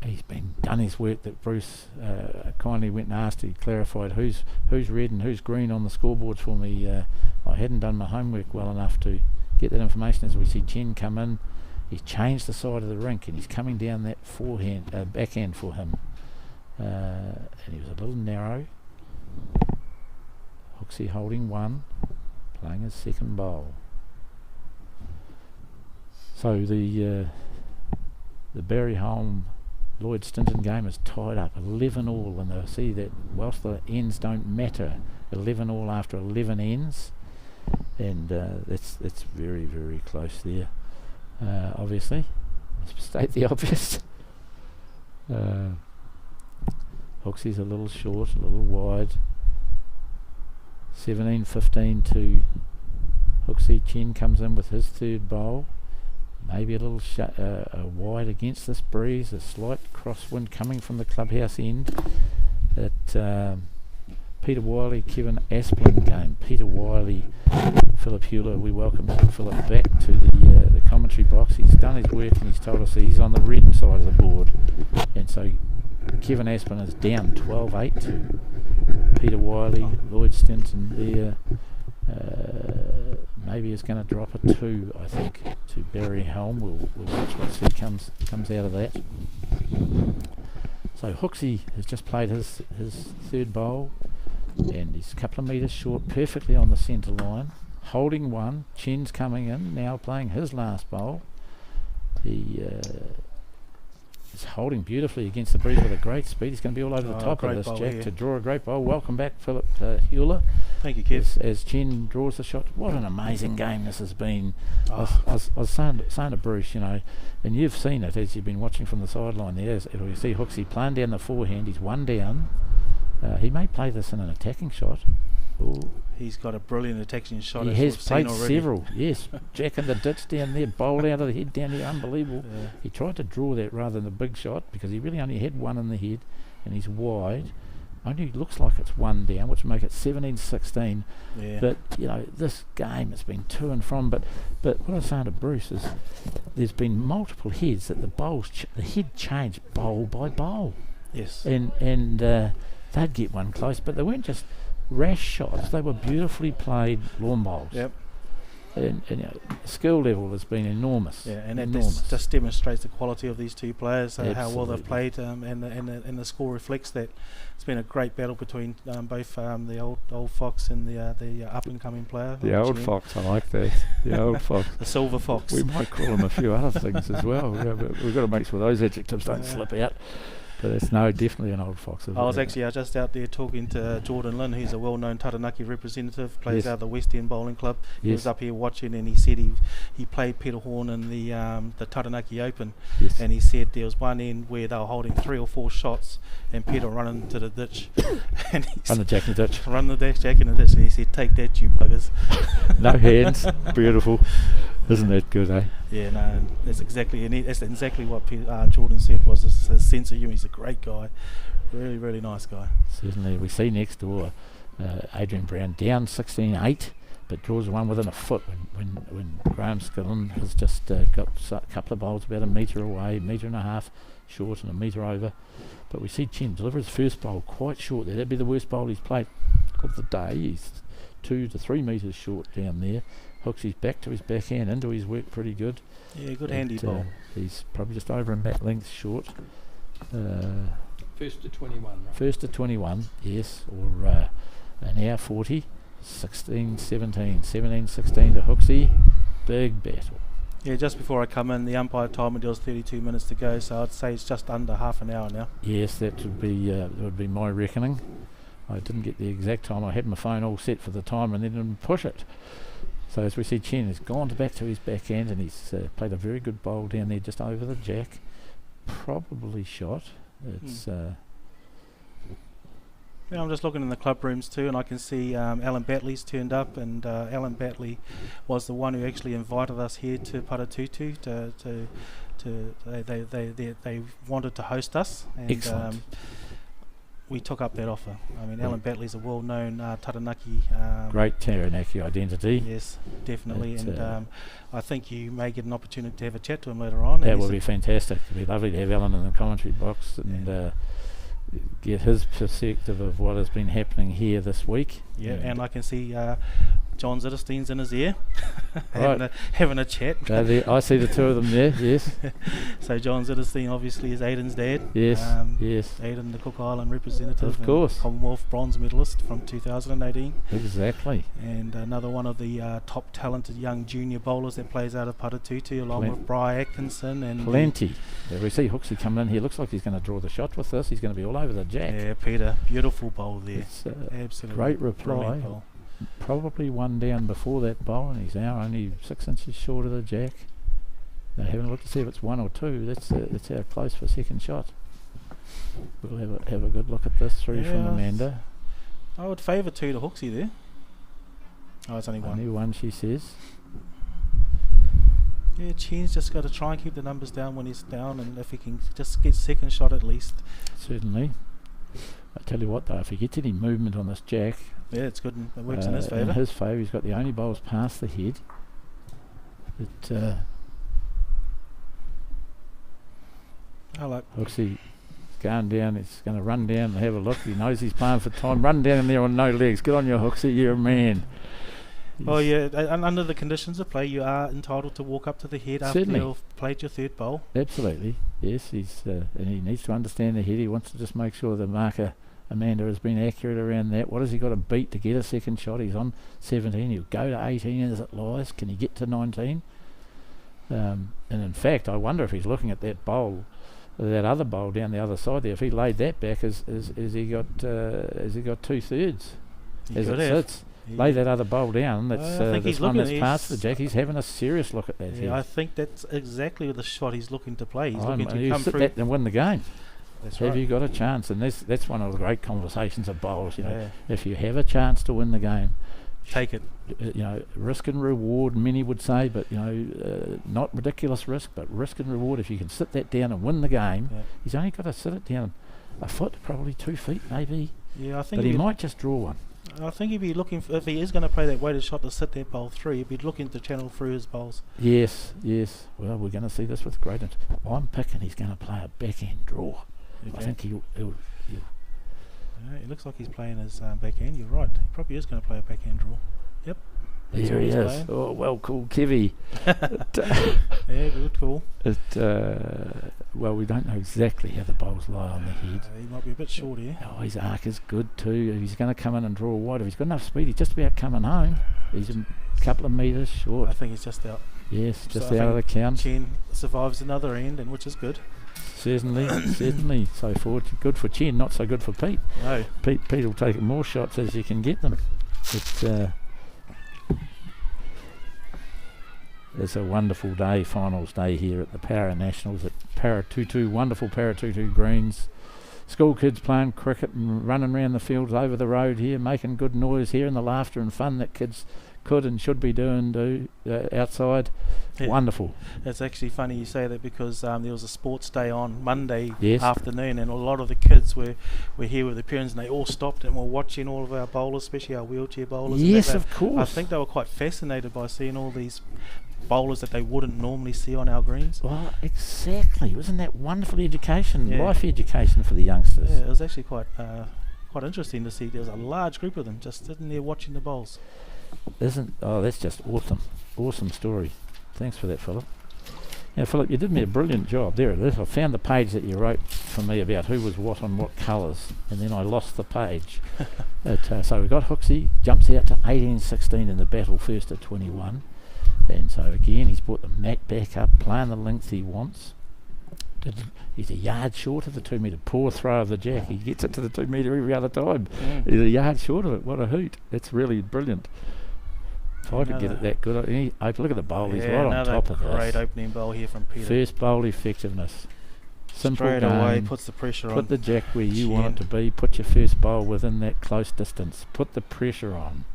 He's done his work that Bruce kindly went and asked. He clarified who's red and who's green on the scoreboards for me. I hadn't done my homework well enough to get that information. As we see Chen come in, he's changed the side of the rink and he's coming down that backhand for him. And he was a little narrow. Hooksy holding 1, playing his second bowl. So the Barry Holm Lloyd Stinton game is tied up 11-all, and they'll see that whilst the ends don't matter, 11-all after 11 ends, and that's very, very close there. Obviously, let's state the obvious. Hooksy's a little short, a little wide. 17-15 to Hooksy. Chen comes in with his third bowl. Maybe a little wide against this breeze, a slight crosswind coming from the clubhouse end. Peter Wiley, Kevin Asplin game. Peter Wiley, Philip Hewler, we welcome Philip back to the commentary box. He's done his work and he's told us that he's on the red side of the board. And so Kevin Asplin is down 12-8 to Peter Wiley. Lloyd Stinton there. Maybe it's going to drop a 2, I think, to Barry Helm. We'll watch what he comes out of that. So Hooksy has just played his third bowl, and he's a couple of metres short, perfectly on the centre line, holding 1. Chen's coming in, now playing his last bowl. He is holding beautifully against the breeze with a great speed. He's going to be all over the top of this, Jack, to draw a great bowl. Welcome back, Philip Hewler. Thank you, Kev. as Chen draws the shot. What an amazing game this has been. Oh. I was saying to Bruce, and you've seen it as you've been watching from the sideline there. You see Hooksy playing down the forehand. He's one down. He may play this in an attacking shot. Ooh. He's got a brilliant attacking shot. He as has we've seen played already. several, yes. Jack in the ditch down there, bowled out of the head down there, unbelievable. Yeah. He tried to draw that rather than a big shot because he really only had one in the head and he's wide. Only looks like it's one down, which would make it 17-16. Yeah. But, this game has been to and from. But what I was saying to Bruce is there's been multiple heads that the head changed bowl by bowl. Yes. And they'd get one close, but they weren't just rash shots. They were beautifully played lawn bowls. Yep. And skill level has been enormous. Yeah, and it enormous. just demonstrates the quality of these two players, how well Absolutely. they've played, and the score reflects that. It's been a great battle between both the old fox and the up and coming player. The old Chen. fox, I like that. The old fox. The silver fox. We might call him a few other things as well. But we've got to make sure those adjectives don't slip out. But it's definitely an old fox. I was actually just out there talking to Jordan Lynn, who's a well-known Taranaki representative, plays Yes. out of the West End Bowling Club. He Yes. was up here watching, and he said he played Peter Horn in the Taranaki Open, Yes. and he said there was one end where they were holding 3 or 4 shots, and Peter running into the ditch, and he Run the jack in the ditch. run the jack in the ditch, and he said, "Take that, you buggers." No hands. Beautiful. Isn't that good, eh? Yeah, no, that's exactly what Jordan said was his sense of humour. He's a great guy, really, really nice guy. Certainly. We see next door Adrian Brown down 16-8, but draws one within a foot when Graham Skillen has just got a couple of bowls about a metre away, metre and a half short and a metre over. But we see Chen deliver his first bowl quite short there. That'd be the worst bowl he's played of the day. He's 2 to 3 metres short down there. Hooks his back to his backhand into his work pretty good. Yeah, good handy bowl. He's probably just over a mat length short. First to 21, right? First to 21, yes, or an hour 40, 16-17, 17-16 to Hooksy. Big battle. Yeah, just before I come in, the umpire told me there was 32 minutes to go, so I'd say it's just under half an hour now. Yes, that would be my reckoning. I didn't get the exact time. I had my phone all set for the time and then didn't push it. So as we see, Chen has gone back to his backhand and he's played a very good bowl down there just over the jack. Probably shot. It's Yeah, I'm just looking in the club rooms too, and I can see Alan Batley's turned up, and Alan Batley was the one who actually invited us here to Paratutu. They wanted to host us, and excellent. we took up that offer. I mean, Alan Batley's a well-known Taranaki. Great Taranaki identity. Yes, definitely, It's, and I think you may get an opportunity to have a chat to him later on. That would be fantastic. It'd be lovely to have Alan in the commentary box and get his perspective of what has been happening here this week. Yeah, and I can see John Zitterstein's in his ear, Right. having a chat. I see the two of them there, yes. So John Zitterstein obviously is Aidan's dad. Yes, yes, Aidan, the Cook Island representative. Of and course. Commonwealth bronze medalist from 2018. exactly. And another one of the top talented young junior bowlers that plays out of Paratutu, along Plen- with Bri Atkinson. And Plenty. Yeah, we see Hooksy coming in here. Looks like he's going to draw the shot with this. He's going to be all over the jack. Yeah, Peter, beautiful bowl there. It's Absolutely great brilliant reply. bowl. Probably one down before that bowl, and he's now only 6 inches short of the jack. Now having a look to see if it's 1 or 2. That's how close for second shot. We'll have a good look at this through from Yeah. Amanda. I would favour 2 to Hooksy there. Oh, it's only 1. Only one, she says. Yeah, Chen's just got to try and keep the numbers down when he's down, and if he can just get second shot at least. Certainly. I tell you what though, if he gets any movement on this jack, Yeah, it's good. It works in his in favour. his favour, he's got the only bowls past the head. Hooksy going down, it's going to run down and have a look. He knows he's playing for time. Run down in there on no legs. Good on you, Hooksy, you're a man. Oh yeah, and under the conditions of play, you are entitled to walk up to the head after Certainly. you've played your third bowl. Absolutely, yes. He's and he needs to understand the head. He wants to just make sure the marker Amanda has been accurate around that. What has he got to beat to get a second shot? He's on 17. He'll go to 18 as it lies. Can he get to 19? And in fact, I wonder if he's looking at that bowl, that other bowl down the other side there. If he laid that back, has he got 2/3 You as could it have. sits? lay that other bowl down. That's I think he's this one looking. that's past the jack. He's having a serious look at that. Yeah, I think that's exactly the shot he's looking to play. He's looking to you come sit through. that and win the game. That's Have right. you got a chance? And that's one of the great conversations of bowls. You know, Yeah. if you have a chance to win the game, Take it. you know, risk and reward, many would say, but you know, not ridiculous risk, but risk and reward. If you can sit that down and win the game, Yeah. he's only got to sit it down a foot, probably 2 feet maybe, Yeah, I think but he might just draw one. I think he'd be looking if he is going to play that weighted shot to sit that bowl through. He'd be looking to channel through his bowls. Yes. Well, we're going to see this with great I'm picking he's going to play a backhand draw. I think he'll Yeah, it looks like he's playing his backhand. You're right. He probably is going to play a backhand draw. Yep. That's there what he he's is. playing. Oh, well called, Kevy. Yeah, good call. Well, we don't know exactly how the bowls lie on the head. He might be a bit short here. Oh, his arc is good too. If he's going to come in and draw wide, if he's got enough speed, he's just about coming home. He's a couple of metres short. I think he's just out. Yes, just So I out of the count. Chen survives another end, and which is good. Certainly. So forward, good for Chen, not so good for Pete. No. Pete will take more shots as you can get them. It's a wonderful day, finals day here at the Para Nationals at Paratutu, wonderful Paratutu greens. School kids playing cricket and running around the fields over the road here, making good noise here, and the laughter and fun that kids could and should be doing outside. Yeah. Wonderful. It's actually funny you say that because there was a sports day on Monday Yes. afternoon, and a lot of the kids were here with their parents, and they all stopped and were watching all of our bowlers, especially our wheelchair bowlers. and Yes, that of course. I think they were quite fascinated by seeing all these bowlers that they wouldn't normally see on our greens. Well, exactly. Wasn't that wonderful education, Yeah. life education for the youngsters? Yeah, it was actually quite interesting to see. There was a large group of them just sitting there watching the bowls. That's just awesome story. Thanks for that, Philip. Now, Philip, you did me a brilliant job. There it is. I found the page that you wrote for me about who was what on what colours, and then I lost the page. So we got Hooksy, jumps out to 18-16 in the battle, first at 21. And so again, he's brought the mat back up, playing the length he wants. He's a yard short of the 2 metre. Poor throw of the jack. He gets it to the 2 metre every other time. He's a yard short of it. What a hoot. It's really brilliant. If I could get it that good. Look at the bowl. He's right on top of this. Great opening bowl here from Peter. First bowl effectiveness. Simple Straight game. away, puts the pressure on. Put the jack where you want it Chen. to be. Put your first bowl within that close distance. Put the pressure on.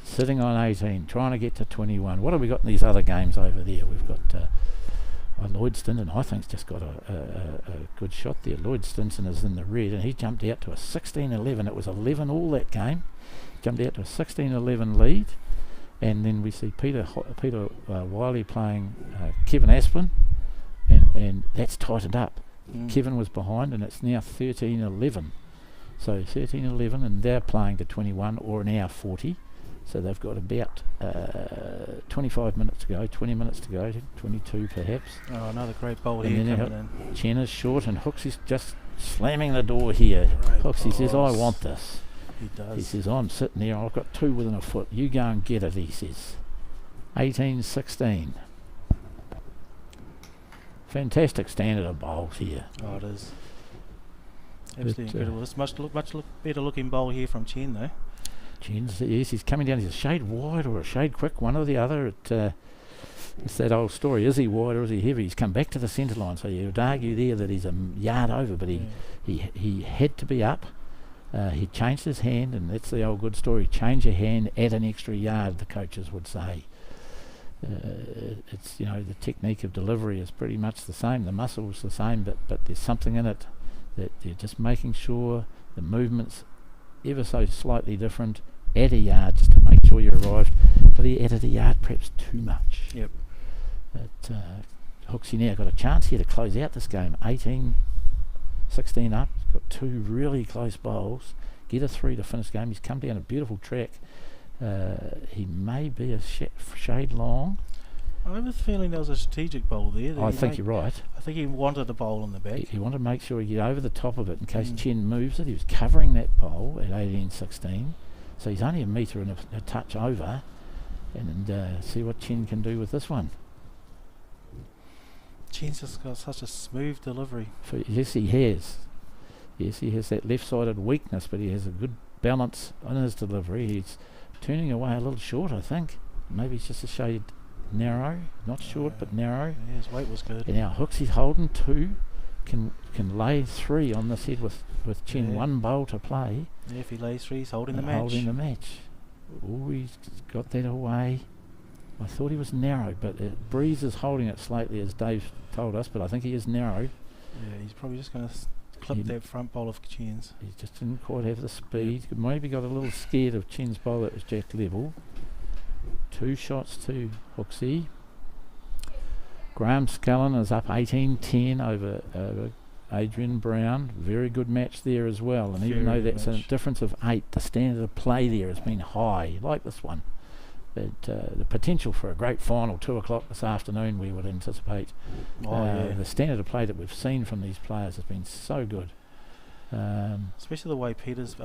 Sitting on 18, trying to get to 21. What have we got in these other games over there? We've got Lloyd Stinson, I think, has just got a good shot there. Lloyd Stinson is in the red, and he jumped out to a 16-11. It was 11 all that game. Jumped out to a 16-11 lead. And then we see Peter Wiley playing Kevin Asplin, and that's tightened up. Kevin was behind, and it's now 13-11. So 13-11, and they're playing to 21 or an hour 40. So they've got about 25 minutes to go, 20 minutes to go, 22 perhaps. Oh, another great bowl And here then coming in. Chen is short, and Hooksy's just slamming the door here. Great Hooksy says, I balls. want this. He does. He says, I'm sitting there, I've got 2 within a foot. You go and get it, he says. 18-16. Fantastic standard of bowls here. Oh, it is. Absolutely But, incredible. It's much better looking bowl here from Chen, though. Chen's, yes, he's coming down. He's a shade wide or a shade quick, one or the other. It's that old story. Is he wide or is he heavy? He's come back to the centre line, so you'd argue there that he's a yard over, but he had to be up. He changed his hand, and that's the old good story. Change your hand, add an extra yard, the coaches would say. It's, the technique of delivery is pretty much the same. The muscle is the same, but there's something in it that you're just making sure the movement's ever so slightly different. Add a yard just to make sure you arrived, but he added a yard perhaps too much. Yep. But Hooksy now got a chance here to close out this game. 18-16 up. He's got 2 really close bowls. Get a 3 to finish the game. He's come down a beautiful track. He may be a shade long. I have a feeling there was a strategic bowl there. I think you're right. I think he wanted a bowl on the back. He wanted to make sure he get over the top of it in case Chen moves it. He was covering that bowl at 18-16. So he's only a metre and a touch over. And see what Chen can do with this one. Chen's just got such a smooth delivery. Yes, he has. Yes, he has that left-sided weakness, but he has a good balance on his delivery. He's turning away a little short, I think. Maybe it's just a shade narrow, not short but narrow. Yeah, his weight was good. And now Hooksy's holding 2, can lay 3 on this head with Chen. Yeah. 1 bowl to play. Yeah, if he lays 3, he's holding the match. Holding the match. Oh, he's got that away. I thought he was narrow, but Breeze is holding it slightly, as Dave told us, but I think he is narrow. Yeah, he's probably just going to clip that front bowl of Chen's. He just didn't quite have the speed. Maybe got a little scared of Chen's bowl that was jack level. 2 shots to Hooksy. Graham Scullin is up 18-10 over Adrian Brown. Very good match there as well. And even though that's a difference of 8, the standard of play there has been high, like this one. But the potential for a great final, 2 o'clock this afternoon, we would anticipate. The standard of play that we've seen from these players has been so good. Especially the way Peter's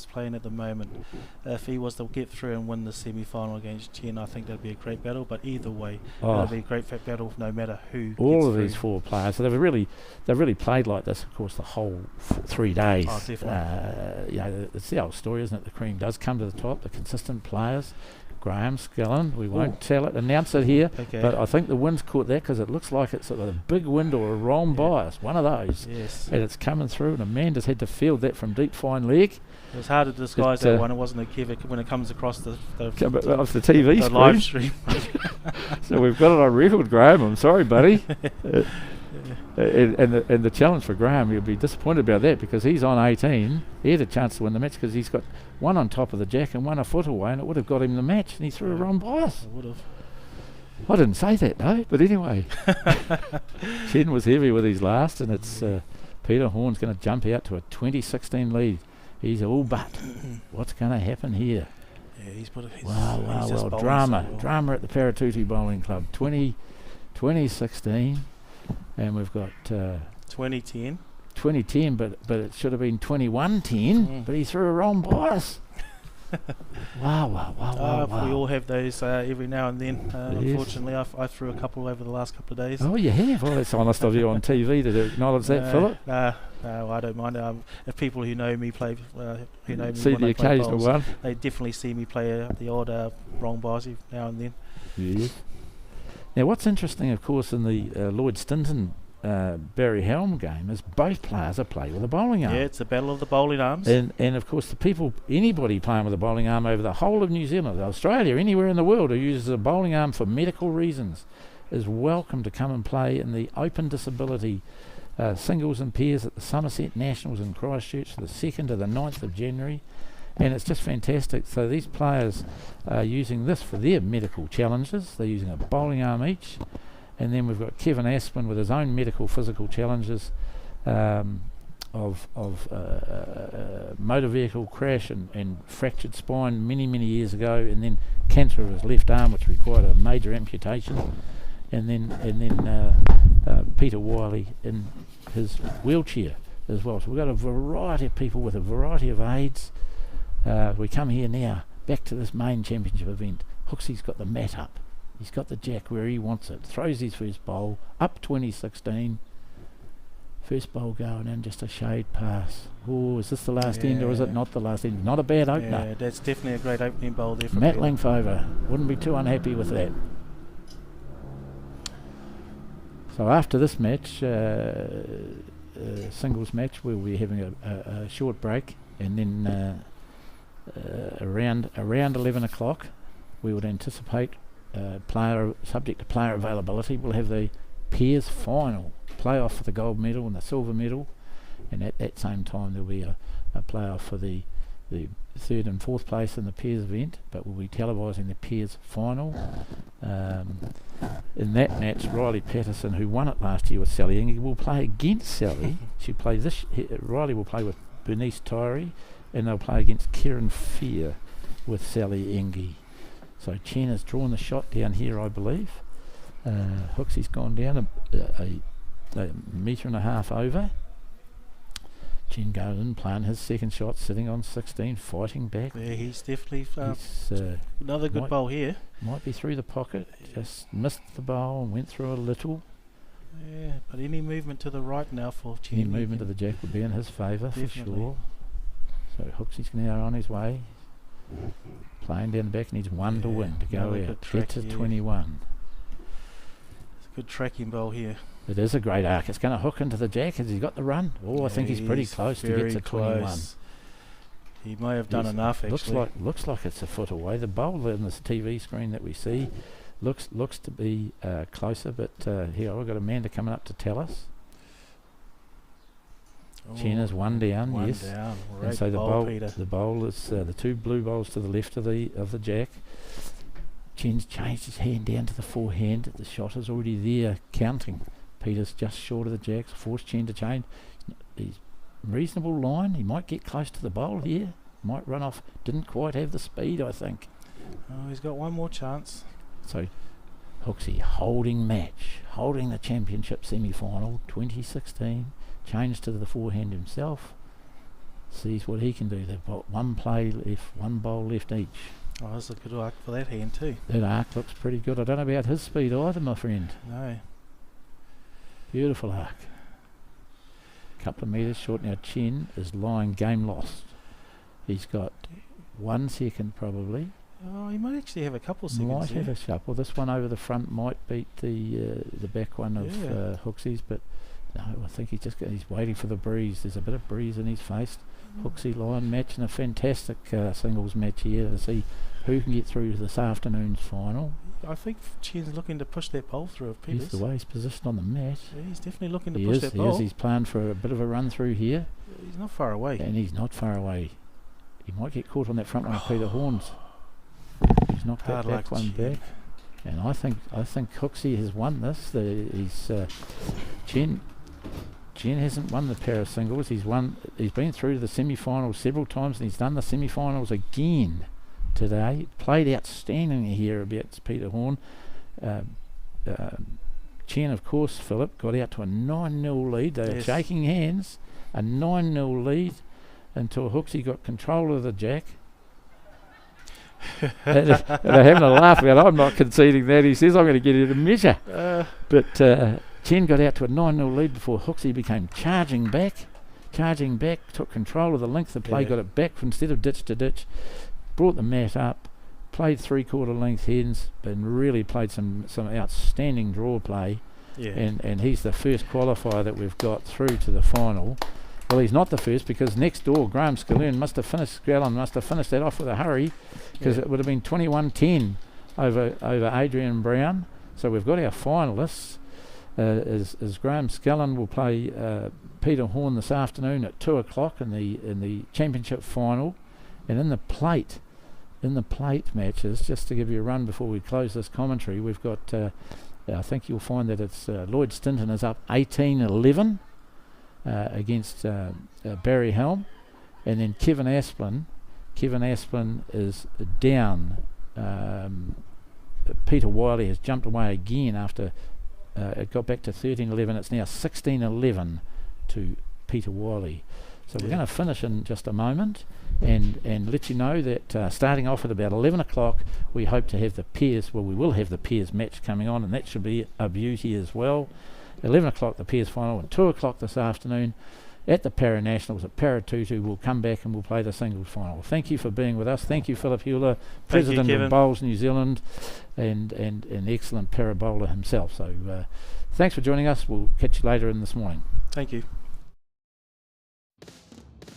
playing at the moment. If he was to get through and win the semi-final against Chen, I think that'd be a great battle. But either way, it'll be a great battle no matter who. All of these 4 players, so they've really played like this, of course, the whole 3 days. Oh, definitely. It's the old story, isn't it? The cream does come to the top. The consistent players. Graham Scullin, we won't announce it here, but I think the wind's caught that because it looks like it's sort of a big wind or a wrong bias, one of those. Yes. And it's coming through, and Amanda's had to field that from deep fine leg. It was hard to disguise that one. It wasn't a Kevin when it comes across the TV screen. Live stream. So we've got it on record, Graham. I'm sorry, buddy. And the challenge for Graham, he'll be disappointed about that because he's on 18. He had a chance to win the match because he's got 1 on top of the jack and 1 a foot away, and it would have got him the match, and he threw a wrong bias. It would have. I didn't say that, no, but anyway. Chen was heavy with his last, and it's Peter Horn's going to jump out to a 2016 lead. He's all but. What's going to happen here? Yeah, he's put his Wow. Drama at the Paratutu Bowling Club. 2016. And we've got 2010. 2010, but it should have been 2110, but he threw a wrong bias. Wow. We all have those every now and then. Yes. Unfortunately, I threw a couple over the last couple of days. Oh, you have? Well, that's honest of you on TV to acknowledge that, Philip. No, I don't mind. If people who know me play, who know me see when the I play occasional bowls, one. they definitely see me play the odd wrong bias now and then. Yes. Now, what's interesting, of course, in the Lloyd Stinton Barry Helm game is both players are playing with a bowling arm. Yeah, it's a battle of the bowling arms. And of course, anybody playing with a bowling arm over the whole of New Zealand, Australia, anywhere in the world who uses a bowling arm for medical reasons is welcome to come and play in the open disability singles and pairs at the Somerset Nationals in Christchurch, the 2nd to the 9th of January. And it's just fantastic. So these players are using this for their medical challenges. They're using a bowling arm each. And then we've got Kevin Aspin with his own medical physical challenges of motor vehicle crash and fractured spine many years ago, and then cancer of his left arm, which required a major amputation. And then Peter Wiley in his wheelchair as well. So we've got a variety of people with a variety of aids. We come here now, back to this main championship event. Hooksy's got the mat up. He's got the jack where he wants it. Throws his first bowl, up 2016. First bowl going in, just a shade pass. Oh, is this the last end or is it not the last end? Not a bad opener. Yeah, that's definitely a great opening bowl there for Matt Peter. length over. Wouldn't be too unhappy with that. So after this match, singles match, we'll be having a short break, and then around 11 o'clock we would anticipate subject to player availability, we'll have the pairs final playoff for the gold medal and the silver medal, and at that same time there'll be a playoff for the 3rd and 4th place in the pairs event, but we'll be televising the pairs final. In that match, Riley Patterson, who won it last year with Sally Inge, will play against Sally. Riley will play with Bernice Tyree, and they'll play against Kieran Fear with Sally Inge. So Chen has drawn the shot down here, I believe. Hooksy's gone down a metre and a half over. Chen goes in, playing his second shot, sitting on 16, fighting back. Yeah, he's definitely another good bowl here. Might be through the pocket, just missed the bowl and went through a little. Yeah, but any movement to the right now for Chen. Any movement to the jack would be in his favour for sure. So Hooksy's now on his way. Playing down the back, needs one to win to go another out. good Get track to here. 21. It's a good tracking bowl here. It is a great arc. It's going to hook into the jack. Has he got the run? Oh, I think he's pretty close to get to 21. Close. He may have done enough, actually. Looks like it's a foot away. The bowl in this TV screen that we see looks to be closer, but here we've got Amanda coming up to tell us. Chen is one down, One yes. down. And Great so bowl, Peter. the bowl is the two blue bowls to the left of the jack. Chen's changed his hand down to the forehand. The shot is already there, counting. Peter's just short of the jacks, forced Chen to change. He's reasonable line. He might get close to the bowl here. Might run off. Didn't quite have the speed, I think. Oh, he's got one more chance. So Hooksy holding match, holding the championship semi-final 2016. Changed to the forehand himself. Sees what he can do. They've got one play left, one bowl left each. Oh, that's a good arc for that hand too. That arc looks pretty good. I don't know about his speed either, my friend. No. Beautiful arc. Couple of metres short now. Chen is lying game lost. He's got 1 second probably. Oh, he might actually have a couple seconds. Might have a shuffle. This one over the front might beat the back one of Hooksy's, but no, I think he's waiting for the breeze. There's a bit of breeze in his face. Hooksy Lion match and a fantastic singles match here to see who can get through to this afternoon's final. I think Chen's looking to push that bowl through of Peters. He's the way he's positioned on the mat. Yeah, he's definitely looking to push that He bowl. is. He's planned for a bit of a run through here. He's not far away. And he's not far away. He might get caught on that front one of Peter Horns. He's knocked that back one back. And I think Hooksy has won this. Chen hasn't won the pair of singles. He's been through to the semi-finals several times, and he's done the semi-finals again today. Played outstandingly here about Peter Horn. Chen, of course, Philip, got out to a 9-0 lead. They were shaking hands. A 9-0 lead until Hooksy got control of the jack. and they're having a laugh about, I'm not conceding that. He says, I'm going to get it a measure. But Chen got out to a 9-0 lead before Hooksy became charging back, took control of the length of play, got it back instead of ditch to ditch, brought the mat up, played 3/4 length hens, and really played some outstanding draw play. And he's the first qualifier that we've got through to the final. Well, he's not the first, because next door Graham Scalloon must have finished that off with a hurry, because it would have been 21-10 over Adrian Brown. So we've got our finalists. As Graham Scallon will play Peter Horn this afternoon at 2 o'clock in the championship final, and in the plate matches, just to give you a run before we close this commentary, we've got I think you'll find that it's Lloyd Stinton is up 18-11 against Barry Helm, and then Kevin Asplin is down. Peter Wiley has jumped away again after it got back to 13-11. It's now 16-11 to Peter Wiley. So we're going to finish in just a moment and let you know that starting off at about 11 o'clock, we hope to have the pairs. Well, we will have the pairs match coming on, and that should be a beauty as well. 11 o'clock the pairs final, and 2 o'clock this afternoon at the Para Nationals at Para Tutu. We'll come back and we'll play the singles final. Thank you for being with us. Thank you, Philip Hewler, President of Bowls New Zealand, and an excellent para bowler himself. So thanks for joining us. We'll catch you later in this morning. Thank you.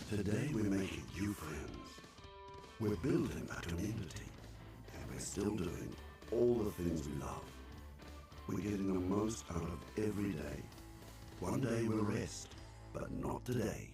Today we're making new friends. We're building a community. And we're still doing all the things we love. We're getting the most out of every day. One day we'll rest, but not today.